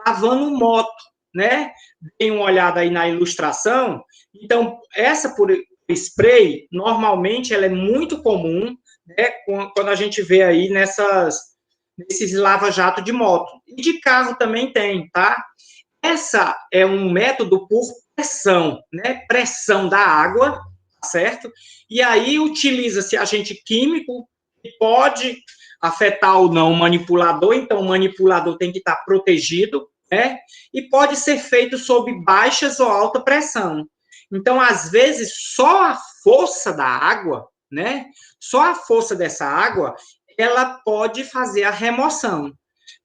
lavando moto, né? Dêem uma olhada aí na ilustração. Então, essa por spray, normalmente, ela é muito comum, né? Quando a gente vê aí nesses lava-jato de moto. E de carro também tem, tá? Essa é um método por pressão, né? Pressão da água, certo? E aí utiliza-se agente químico que pode afetar ou não o manipulador, então o manipulador tem que estar protegido, né? E pode ser feito sob baixas ou alta pressão. Então, às vezes, só a força da água, né? Só a força dessa água, ela pode fazer a remoção.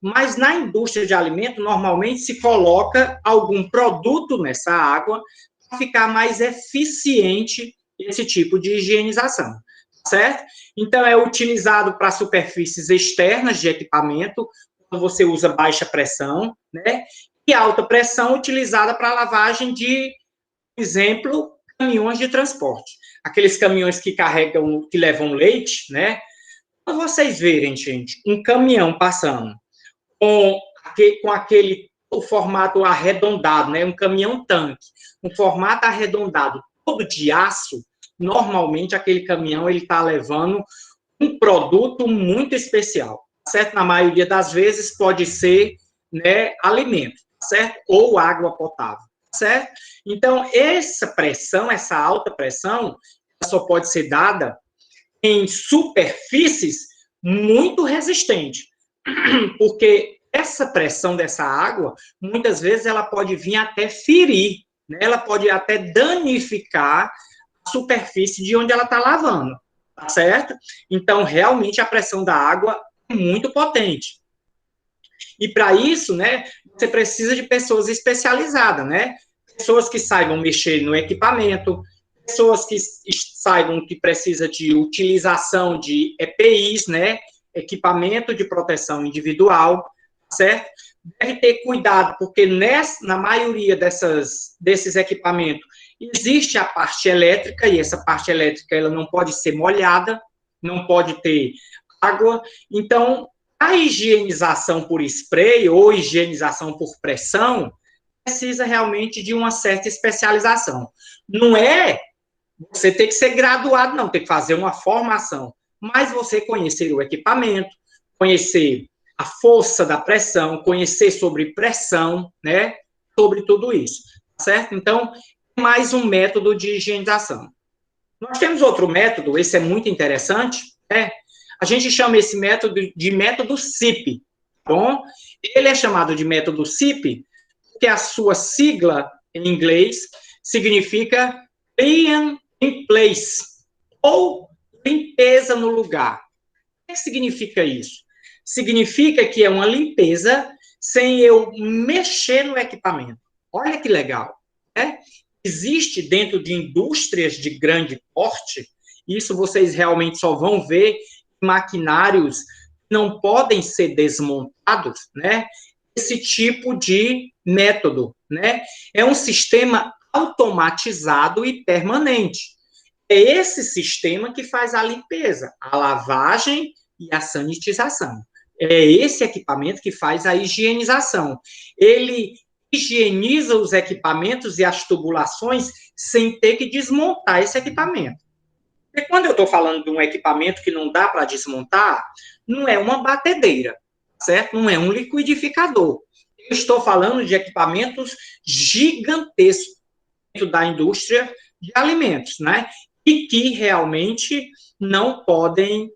Mas na indústria de alimento, normalmente se coloca algum produto nessa água para ficar mais eficiente esse tipo de higienização, certo? Então, é utilizado para superfícies externas de equipamento, quando você usa baixa pressão, né? E alta pressão utilizada para lavagem de, por exemplo, caminhões de transporte. Aqueles caminhões que carregam, que levam leite, né? Quando vocês verem, gente, um caminhão passando com aquele o formato arredondado, né? Um caminhão-tanque, um formato arredondado, todo de aço, normalmente aquele caminhão ele está levando um produto muito especial, certo? Na maioria das vezes pode ser, né, alimento, certo? Ou água potável, certo? Então, essa pressão, essa alta pressão, só pode ser dada em superfícies muito resistentes, porque essa pressão dessa água, muitas vezes ela pode vir até ferir, né? Ela pode até danificar a superfície de onde ela está lavando, tá certo? Então, realmente, a pressão da água é muito potente. E para isso, né, você precisa de pessoas especializadas, né? Pessoas que saibam mexer no equipamento, pessoas que saibam que precisa de utilização de EPIs, né? Equipamento de proteção individual, certo? Deve ter cuidado, porque na maioria desses equipamentos, Existe a parte elétrica, e essa parte elétrica ela não pode ser molhada, não pode ter água. Então, a higienização por spray ou higienização por pressão precisa realmente de uma certa especialização. Não é você ter que ser graduado, não, tem que fazer uma formação, mas você conhecer o equipamento, conhecer a força da pressão, conhecer sobre pressão, né, sobre tudo isso, certo? Então, mais um método de higienização. Nós temos outro método, esse é muito interessante, né? A gente chama esse método de método SIP, tá bom? Ele é chamado de método SIP porque a sua sigla em inglês significa Clean in Place, ou limpeza no lugar. O que significa isso? Significa que é uma limpeza sem eu mexer no equipamento. Olha que legal, né? Existe dentro de indústrias de grande porte, isso vocês realmente só vão ver em maquinários que não podem ser desmontados, né? Esse tipo de método, né? É um sistema automatizado e permanente. É esse sistema que faz a limpeza, a lavagem e a sanitização. É esse equipamento que faz a higienização. Ele higieniza os equipamentos e as tubulações sem ter que desmontar esse equipamento. E quando eu estou falando de um equipamento que não dá para desmontar, não é uma batedeira, certo? Não é um liquidificador. Eu estou falando de equipamentos gigantescos dentro da indústria de alimentos, né? E que realmente não podem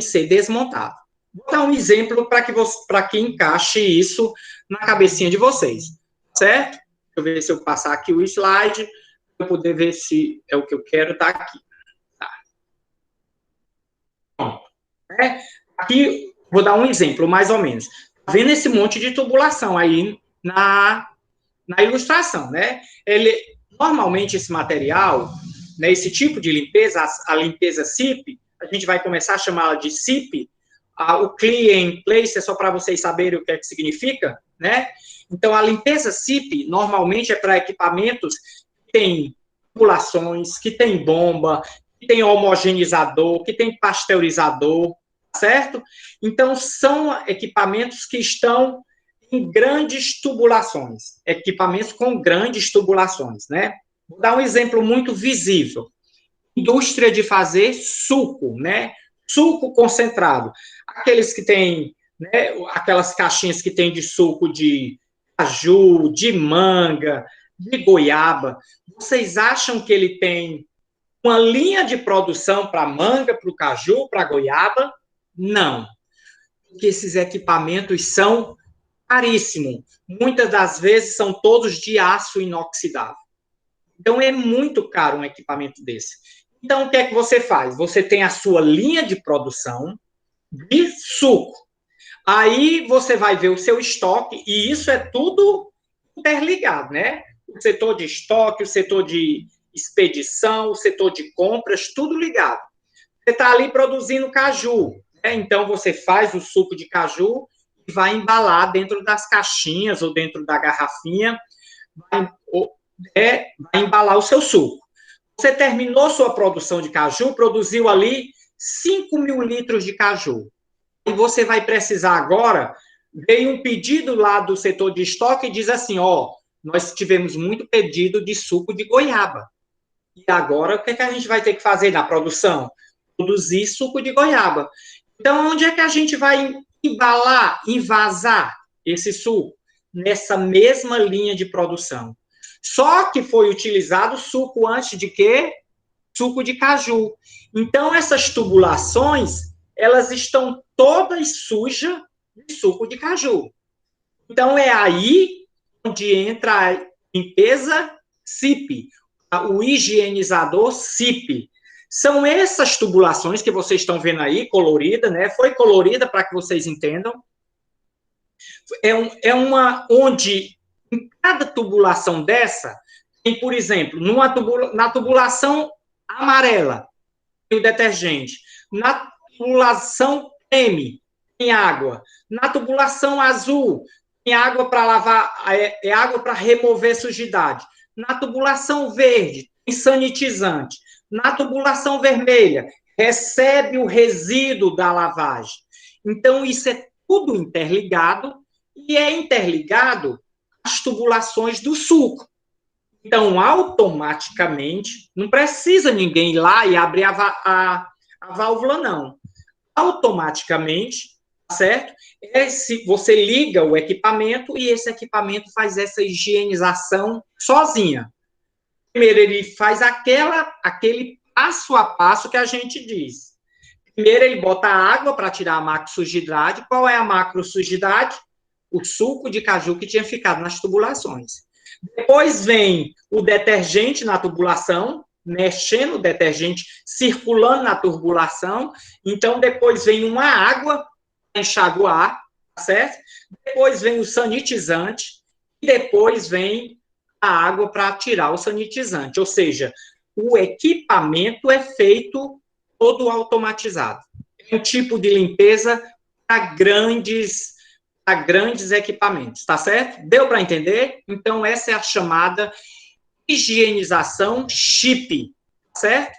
ser desmontados. Vou dar um exemplo para que encaixe isso na cabecinha de vocês, certo? Deixa eu ver se eu passar aqui o slide, para eu poder ver se é o que eu quero, tá aqui. Tá. Aqui, vou dar um exemplo, mais ou menos. Vendo esse monte de tubulação aí na ilustração, né? Normalmente, esse material, né, esse tipo de limpeza, a limpeza SIP, a gente vai começar a chamá-la de SIP, o Clean in Place é só para vocês saberem o que é que significa, né? Então, a limpeza SIP, normalmente, é para equipamentos que têm tubulações, que tem bomba, que tem homogeneizador, que tem pasteurizador, certo? Então, são equipamentos que estão em grandes tubulações, equipamentos com grandes tubulações, né? Vou dar um exemplo muito visível. Indústria de fazer suco, né? Suco concentrado. Aqueles que têm, né, aquelas caixinhas que tem de suco de caju, de manga, de goiaba. Vocês acham que ele tem uma linha de produção para manga, para o caju, para a goiaba? Não. Porque esses equipamentos são caríssimos. Muitas das vezes são todos de aço inoxidável. Então, é muito caro um equipamento desse. Então, o que é que você faz? Você tem a sua linha de produção de suco. Aí você vai ver o seu estoque, e isso é tudo interligado, né? O setor de estoque, o setor de expedição, o setor de compras, tudo ligado. Você está ali produzindo caju, né? Então você faz o suco de caju e vai embalar dentro das caixinhas ou dentro da garrafinha, vai embalar o seu suco. Você terminou sua produção de caju, produziu ali 5.000 litros de caju. E você vai precisar agora, veio um pedido lá do setor de estoque e diz assim, nós tivemos muito pedido de suco de goiaba. E agora, o que a gente vai ter que fazer na produção? Produzir suco de goiaba. Então, onde é que a gente vai embalar, envasar esse suco? Nessa mesma linha de produção. Só que foi utilizado suco antes de quê? Suco de caju. Então, essas tubulações, elas estão todas sujas de suco de caju. Então, é aí onde entra a limpeza SIP, o higienizador SIP. São essas tubulações que vocês estão vendo aí, colorida, né? Foi colorida para que vocês entendam. Onde em cada tubulação dessa, tem, por exemplo, na tubulação amarela, tem o detergente. Na tubulação creme, tem água. Na tubulação azul, tem água para lavar, é água para remover sujidade. Na tubulação verde, tem sanitizante. Na tubulação vermelha, recebe o resíduo da lavagem. Então, isso é tudo interligado e é interligado às tubulações do suco. Então, automaticamente, não precisa ninguém ir lá e abrir a válvula, não. Automaticamente, certo? Você liga o equipamento e esse equipamento faz essa higienização sozinha. Primeiro, ele faz aquele passo a passo que a gente diz. Primeiro, ele bota água para tirar a macrosujidade. Qual é a macrosujidade? O suco de caju que tinha ficado nas tubulações. Depois vem o detergente na tubulação, mexendo o detergente, circulando na tubulação. Então, depois vem uma água para enxaguar, certo? Depois vem o sanitizante. E depois vem a água para tirar o sanitizante. Ou seja, o equipamento é feito todo automatizado. É um tipo de limpeza para grandes equipamentos, tá certo? Deu para entender? Então, essa é a chamada higienização chip, certo?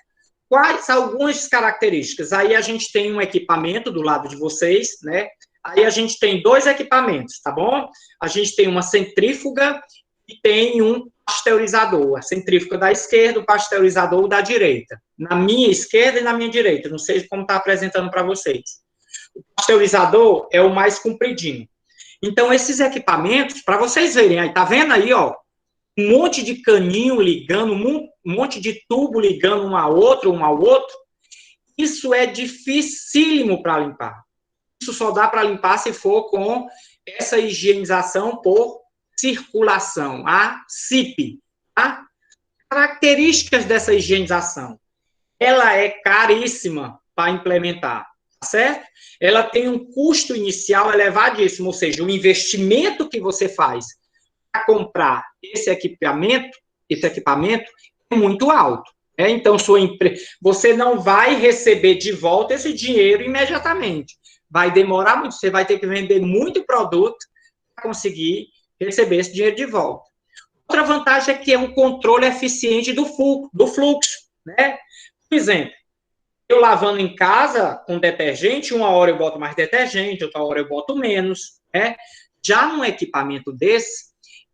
Quais algumas características? Aí a gente tem um equipamento do lado de vocês, né? Aí a gente tem dois equipamentos, tá bom? A gente tem uma centrífuga e tem um pasteurizador. A centrífuga da esquerda, o pasteurizador da direita. Na minha esquerda e na minha direita. Não sei como está apresentando para vocês. O pasteurizador é o mais compridinho. Então, esses equipamentos, para vocês verem, aí, tá vendo aí, ó, um monte de caninho ligando, um monte de tubo ligando um ao outro, isso é dificílimo para limpar. Isso só dá para limpar se for com essa higienização por circulação, a CIP. Tá? Características dessa higienização. Ela é caríssima para implementar, tá certo? Ela tem um custo inicial elevadíssimo, ou seja, o investimento que você faz para comprar esse equipamento é muito alto. Então, você não vai receber de volta esse dinheiro imediatamente. Vai demorar muito, você vai ter que vender muito produto para conseguir receber esse dinheiro de volta. Outra vantagem é que é um controle eficiente do fluxo, né? Por exemplo, eu lavando em casa com detergente, uma hora eu boto mais detergente, outra hora eu boto menos, né? Já num equipamento desse,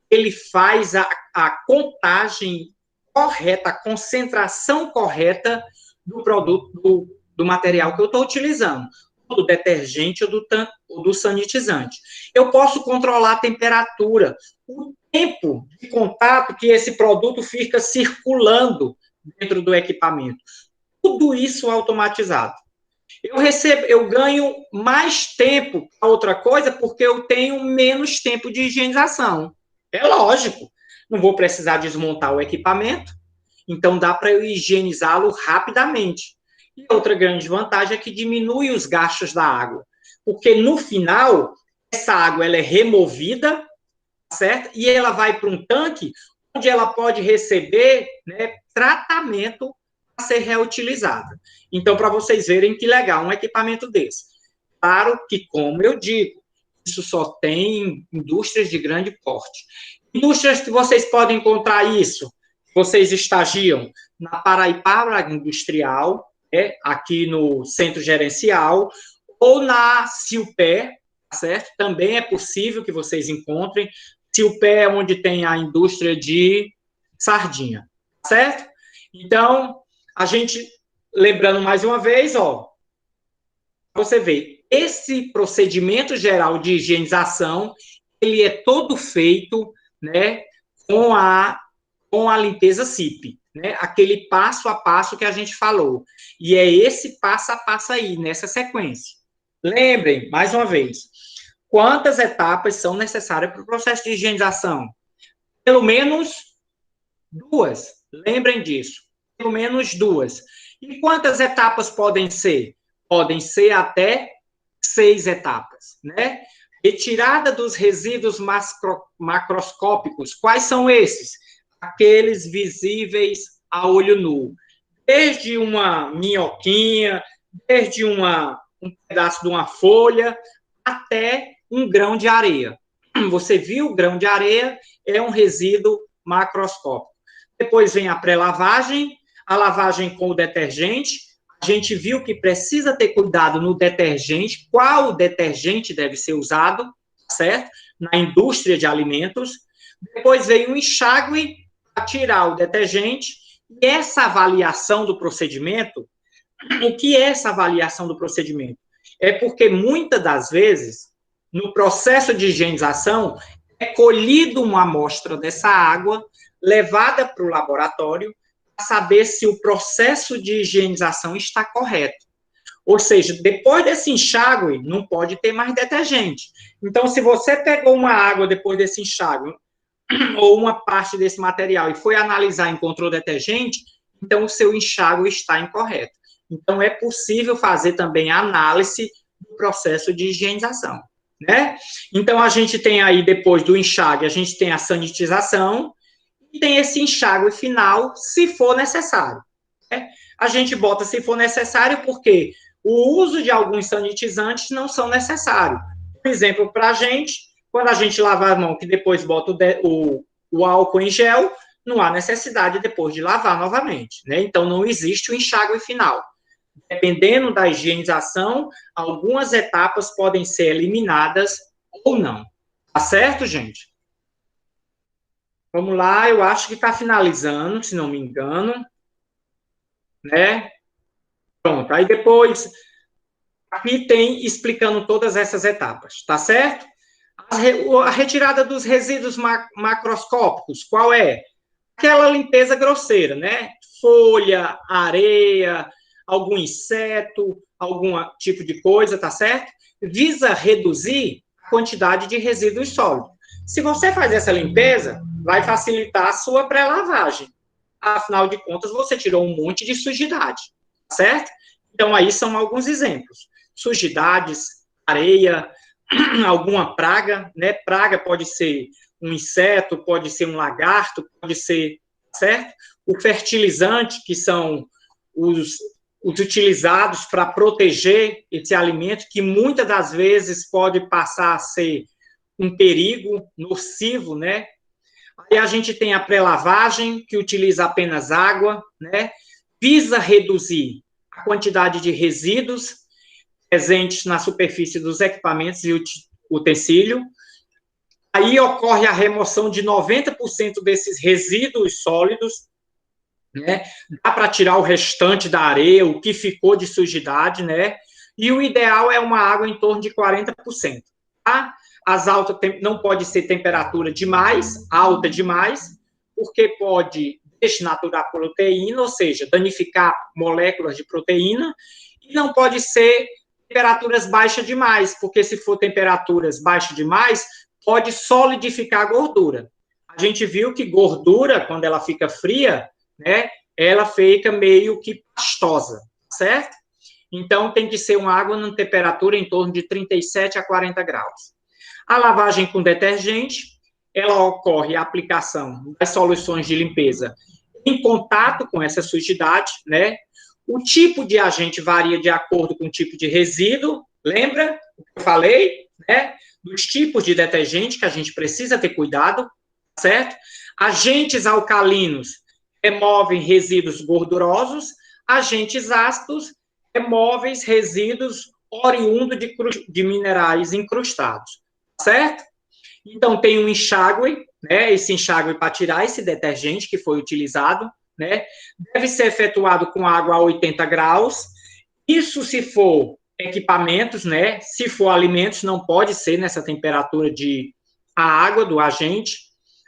ele faz a contagem correta, a concentração correta do produto, do material que eu estou utilizando, do detergente ou do sanitizante. Eu posso controlar a temperatura, o tempo de contato que esse produto fica circulando dentro do equipamento. Tudo isso automatizado. Eu ganho mais tempo para outra coisa porque eu tenho menos tempo de higienização. É lógico. Não vou precisar desmontar o equipamento, então dá para eu higienizá-lo rapidamente. E outra grande vantagem é que diminui os gastos da água, porque no final essa água ela é removida, certo? E ela vai para um tanque onde ela pode receber, né, tratamento para ser reutilizada. Então, para vocês verem que legal um equipamento desse. Claro que, como eu digo, isso só tem indústrias de grande porte. Indústrias que vocês podem encontrar isso, vocês estagiam na Paraipaba Industrial, aqui no Centro Gerencial, ou na Silpé, certo? Também é possível que vocês encontrem. Silpé é onde tem a indústria de sardinha, certo? Então, a gente, lembrando mais uma vez, ó, você vê, esse procedimento geral de higienização, ele é todo feito, né, com a limpeza CIP, né, aquele passo a passo que a gente falou. E é esse passo a passo aí, nessa sequência. Lembrem, mais uma vez, quantas etapas são necessárias para o processo de higienização? Pelo menos 2. Lembrem disso. Pelo menos 2. E quantas etapas podem ser? Podem ser até 6 etapas, né? Retirada dos resíduos macroscópicos. Quais são esses? Aqueles visíveis a olho nu. Desde uma minhoquinha, desde um pedaço de uma folha, até um grão de areia. Você viu, o grão de areia é um resíduo macroscópico. Depois vem a pré-lavagem, a lavagem com o detergente. A gente viu que precisa ter cuidado no detergente, qual detergente deve ser usado, certo? Na indústria de alimentos. Depois vem o enxágue para tirar o detergente. E essa avaliação do procedimento, o que é essa avaliação do procedimento? É porque muitas das vezes, no processo de higienização, é colhido uma amostra dessa água, levada para o laboratório, para saber se o processo de higienização está correto. Ou seja, depois desse enxágue, não pode ter mais detergente. Então, se você pegou uma água depois desse enxágue, ou uma parte desse material, e foi analisar e encontrou detergente, então o seu enxágue está incorreto. Então, é possível fazer também a análise do processo de higienização, né? Então, a gente tem aí, depois do enxágue, a gente tem a sanitização, e tem esse enxágue final, se for necessário, né? A gente bota se for necessário, porque o uso de alguns sanitizantes não são necessários. Por exemplo, para a gente, quando a gente lava a mão, que depois bota o álcool em gel, não há necessidade depois de lavar novamente, né? Então, não existe o enxágue final. Dependendo da higienização, algumas etapas podem ser eliminadas ou não. Tá certo, gente? Vamos lá, eu acho que está finalizando, se não me engano, né? Pronto, aí depois, aqui tem explicando todas essas etapas, tá certo? A retirada dos resíduos macroscópicos, qual é? Aquela limpeza grosseira, né? Folha, areia, algum inseto, algum tipo de coisa, tá certo? Visa reduzir a quantidade de resíduos sólidos. Se você faz essa limpeza, vai facilitar a sua pré-lavagem. Afinal de contas, você tirou um monte de sujidade, certo? Então, aí são alguns exemplos. Sujidades, areia, alguma praga, né? Praga pode ser um inseto, pode ser um lagarto, pode ser, certo? O fertilizante, que são os utilizados para proteger esse alimento, que muitas das vezes pode passar a ser um perigo nocivo, né? Aí a gente tem a pré-lavagem, que utiliza apenas água, né? Visa reduzir a quantidade de resíduos presentes na superfície dos equipamentos e utensílio. Aí ocorre a remoção de 90% desses resíduos sólidos, né? Dá para tirar o restante da areia, o que ficou de sujidade, né? E o ideal é uma água em torno de 40%, tá? As altas não pode ser temperatura demais, alta demais, porque pode desnaturar proteína, ou seja, danificar moléculas de proteína, e não pode ser temperaturas baixas demais, porque se for temperaturas baixas demais, pode solidificar a gordura. A gente viu que gordura, quando ela fica fria, né, ela fica meio que pastosa, certo? Então, tem que ser uma água numa temperatura em torno de 37 a 40 graus. A lavagem com detergente, ela ocorre a aplicação das soluções de limpeza em contato com essa sujidade, né? O tipo de agente varia de acordo com o tipo de resíduo, lembra o que eu falei, né? Dos tipos de detergente que a gente precisa ter cuidado, certo? Agentes alcalinos removem resíduos gordurosos, agentes ácidos removem resíduos oriundos de minerais incrustados, certo? Então, tem um enxágue, né? Esse enxágue para tirar esse detergente que foi utilizado, né? Deve ser efetuado com água a 80 graus. Isso se for equipamentos, né? Se for alimentos, não pode ser nessa temperatura de a água do agente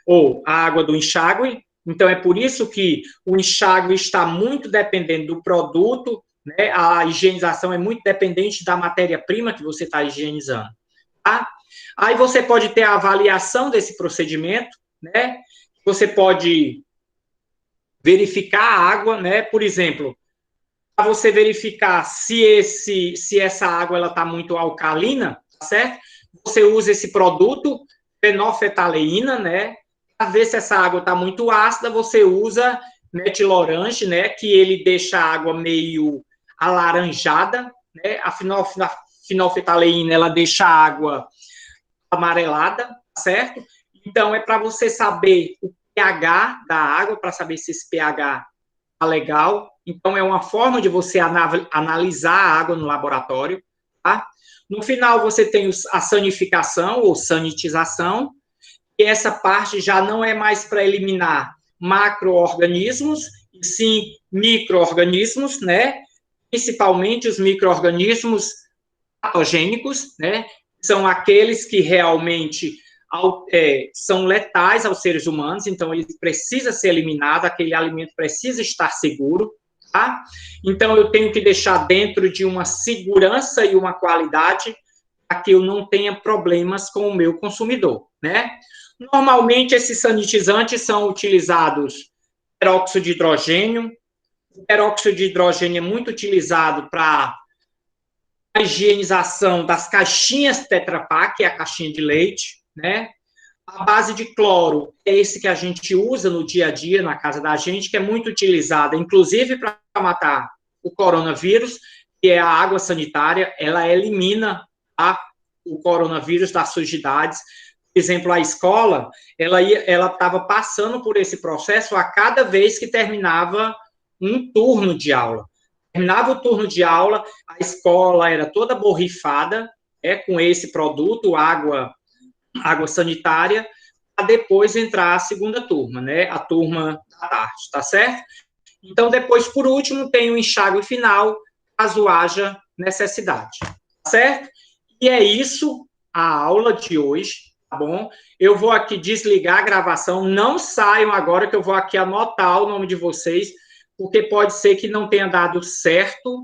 ou a água do enxágue. Então, é por isso que o enxágue está muito dependendo do produto, né? A higienização é muito dependente da matéria-prima que você está higienizando, tá? Aí você pode ter a avaliação desse procedimento, né? Você pode verificar a água, né? Por exemplo, para você verificar se essa água ela está muito alcalina, tá certo? Você usa esse produto, fenolftaleína, né? Para ver se essa água está muito ácida, você usa metilorange, né? Que ele deixa a água meio alaranjada, né? A fenolftaleína, ela deixa a água amarelada, certo? Então, é para você saber o pH da água, para saber se esse pH está legal. Então, é uma forma de você analisar a água no laboratório, tá? No final, você tem a sanificação ou sanitização, e essa parte já não é mais para eliminar macro-organismos, e sim micro-organismos, né? Principalmente os micro-organismos patogênicos, né? São aqueles que realmente são letais aos seres humanos, então ele precisa ser eliminado, aquele alimento precisa estar seguro, tá? Então eu tenho que deixar dentro de uma segurança e uma qualidade para que eu não tenha problemas com o meu consumidor, né? Normalmente esses sanitizantes são utilizados peróxido de hidrogênio. O peróxido de hidrogênio é muito utilizado para a higienização das caixinhas Tetra Pak, que é a caixinha de leite, né? A base de cloro é esse que a gente usa no dia a dia na casa da gente, que é muito utilizada, inclusive para matar o coronavírus, que é a água sanitária, ela elimina o coronavírus das sujidades. Por exemplo, a escola, ela estava passando por esse processo a cada vez que terminava um turno de aula. Terminava o turno de aula, a escola era toda borrifada, com esse produto, água sanitária, para depois entrar a segunda turma, né? A turma da tarde, tá certo? Então, depois, por último, tem o enxágue final, caso haja necessidade, tá certo? E é isso a aula de hoje, tá bom? Eu vou aqui desligar a gravação, não saiam agora que eu vou aqui anotar o nome de vocês, porque pode ser que não tenha dado certo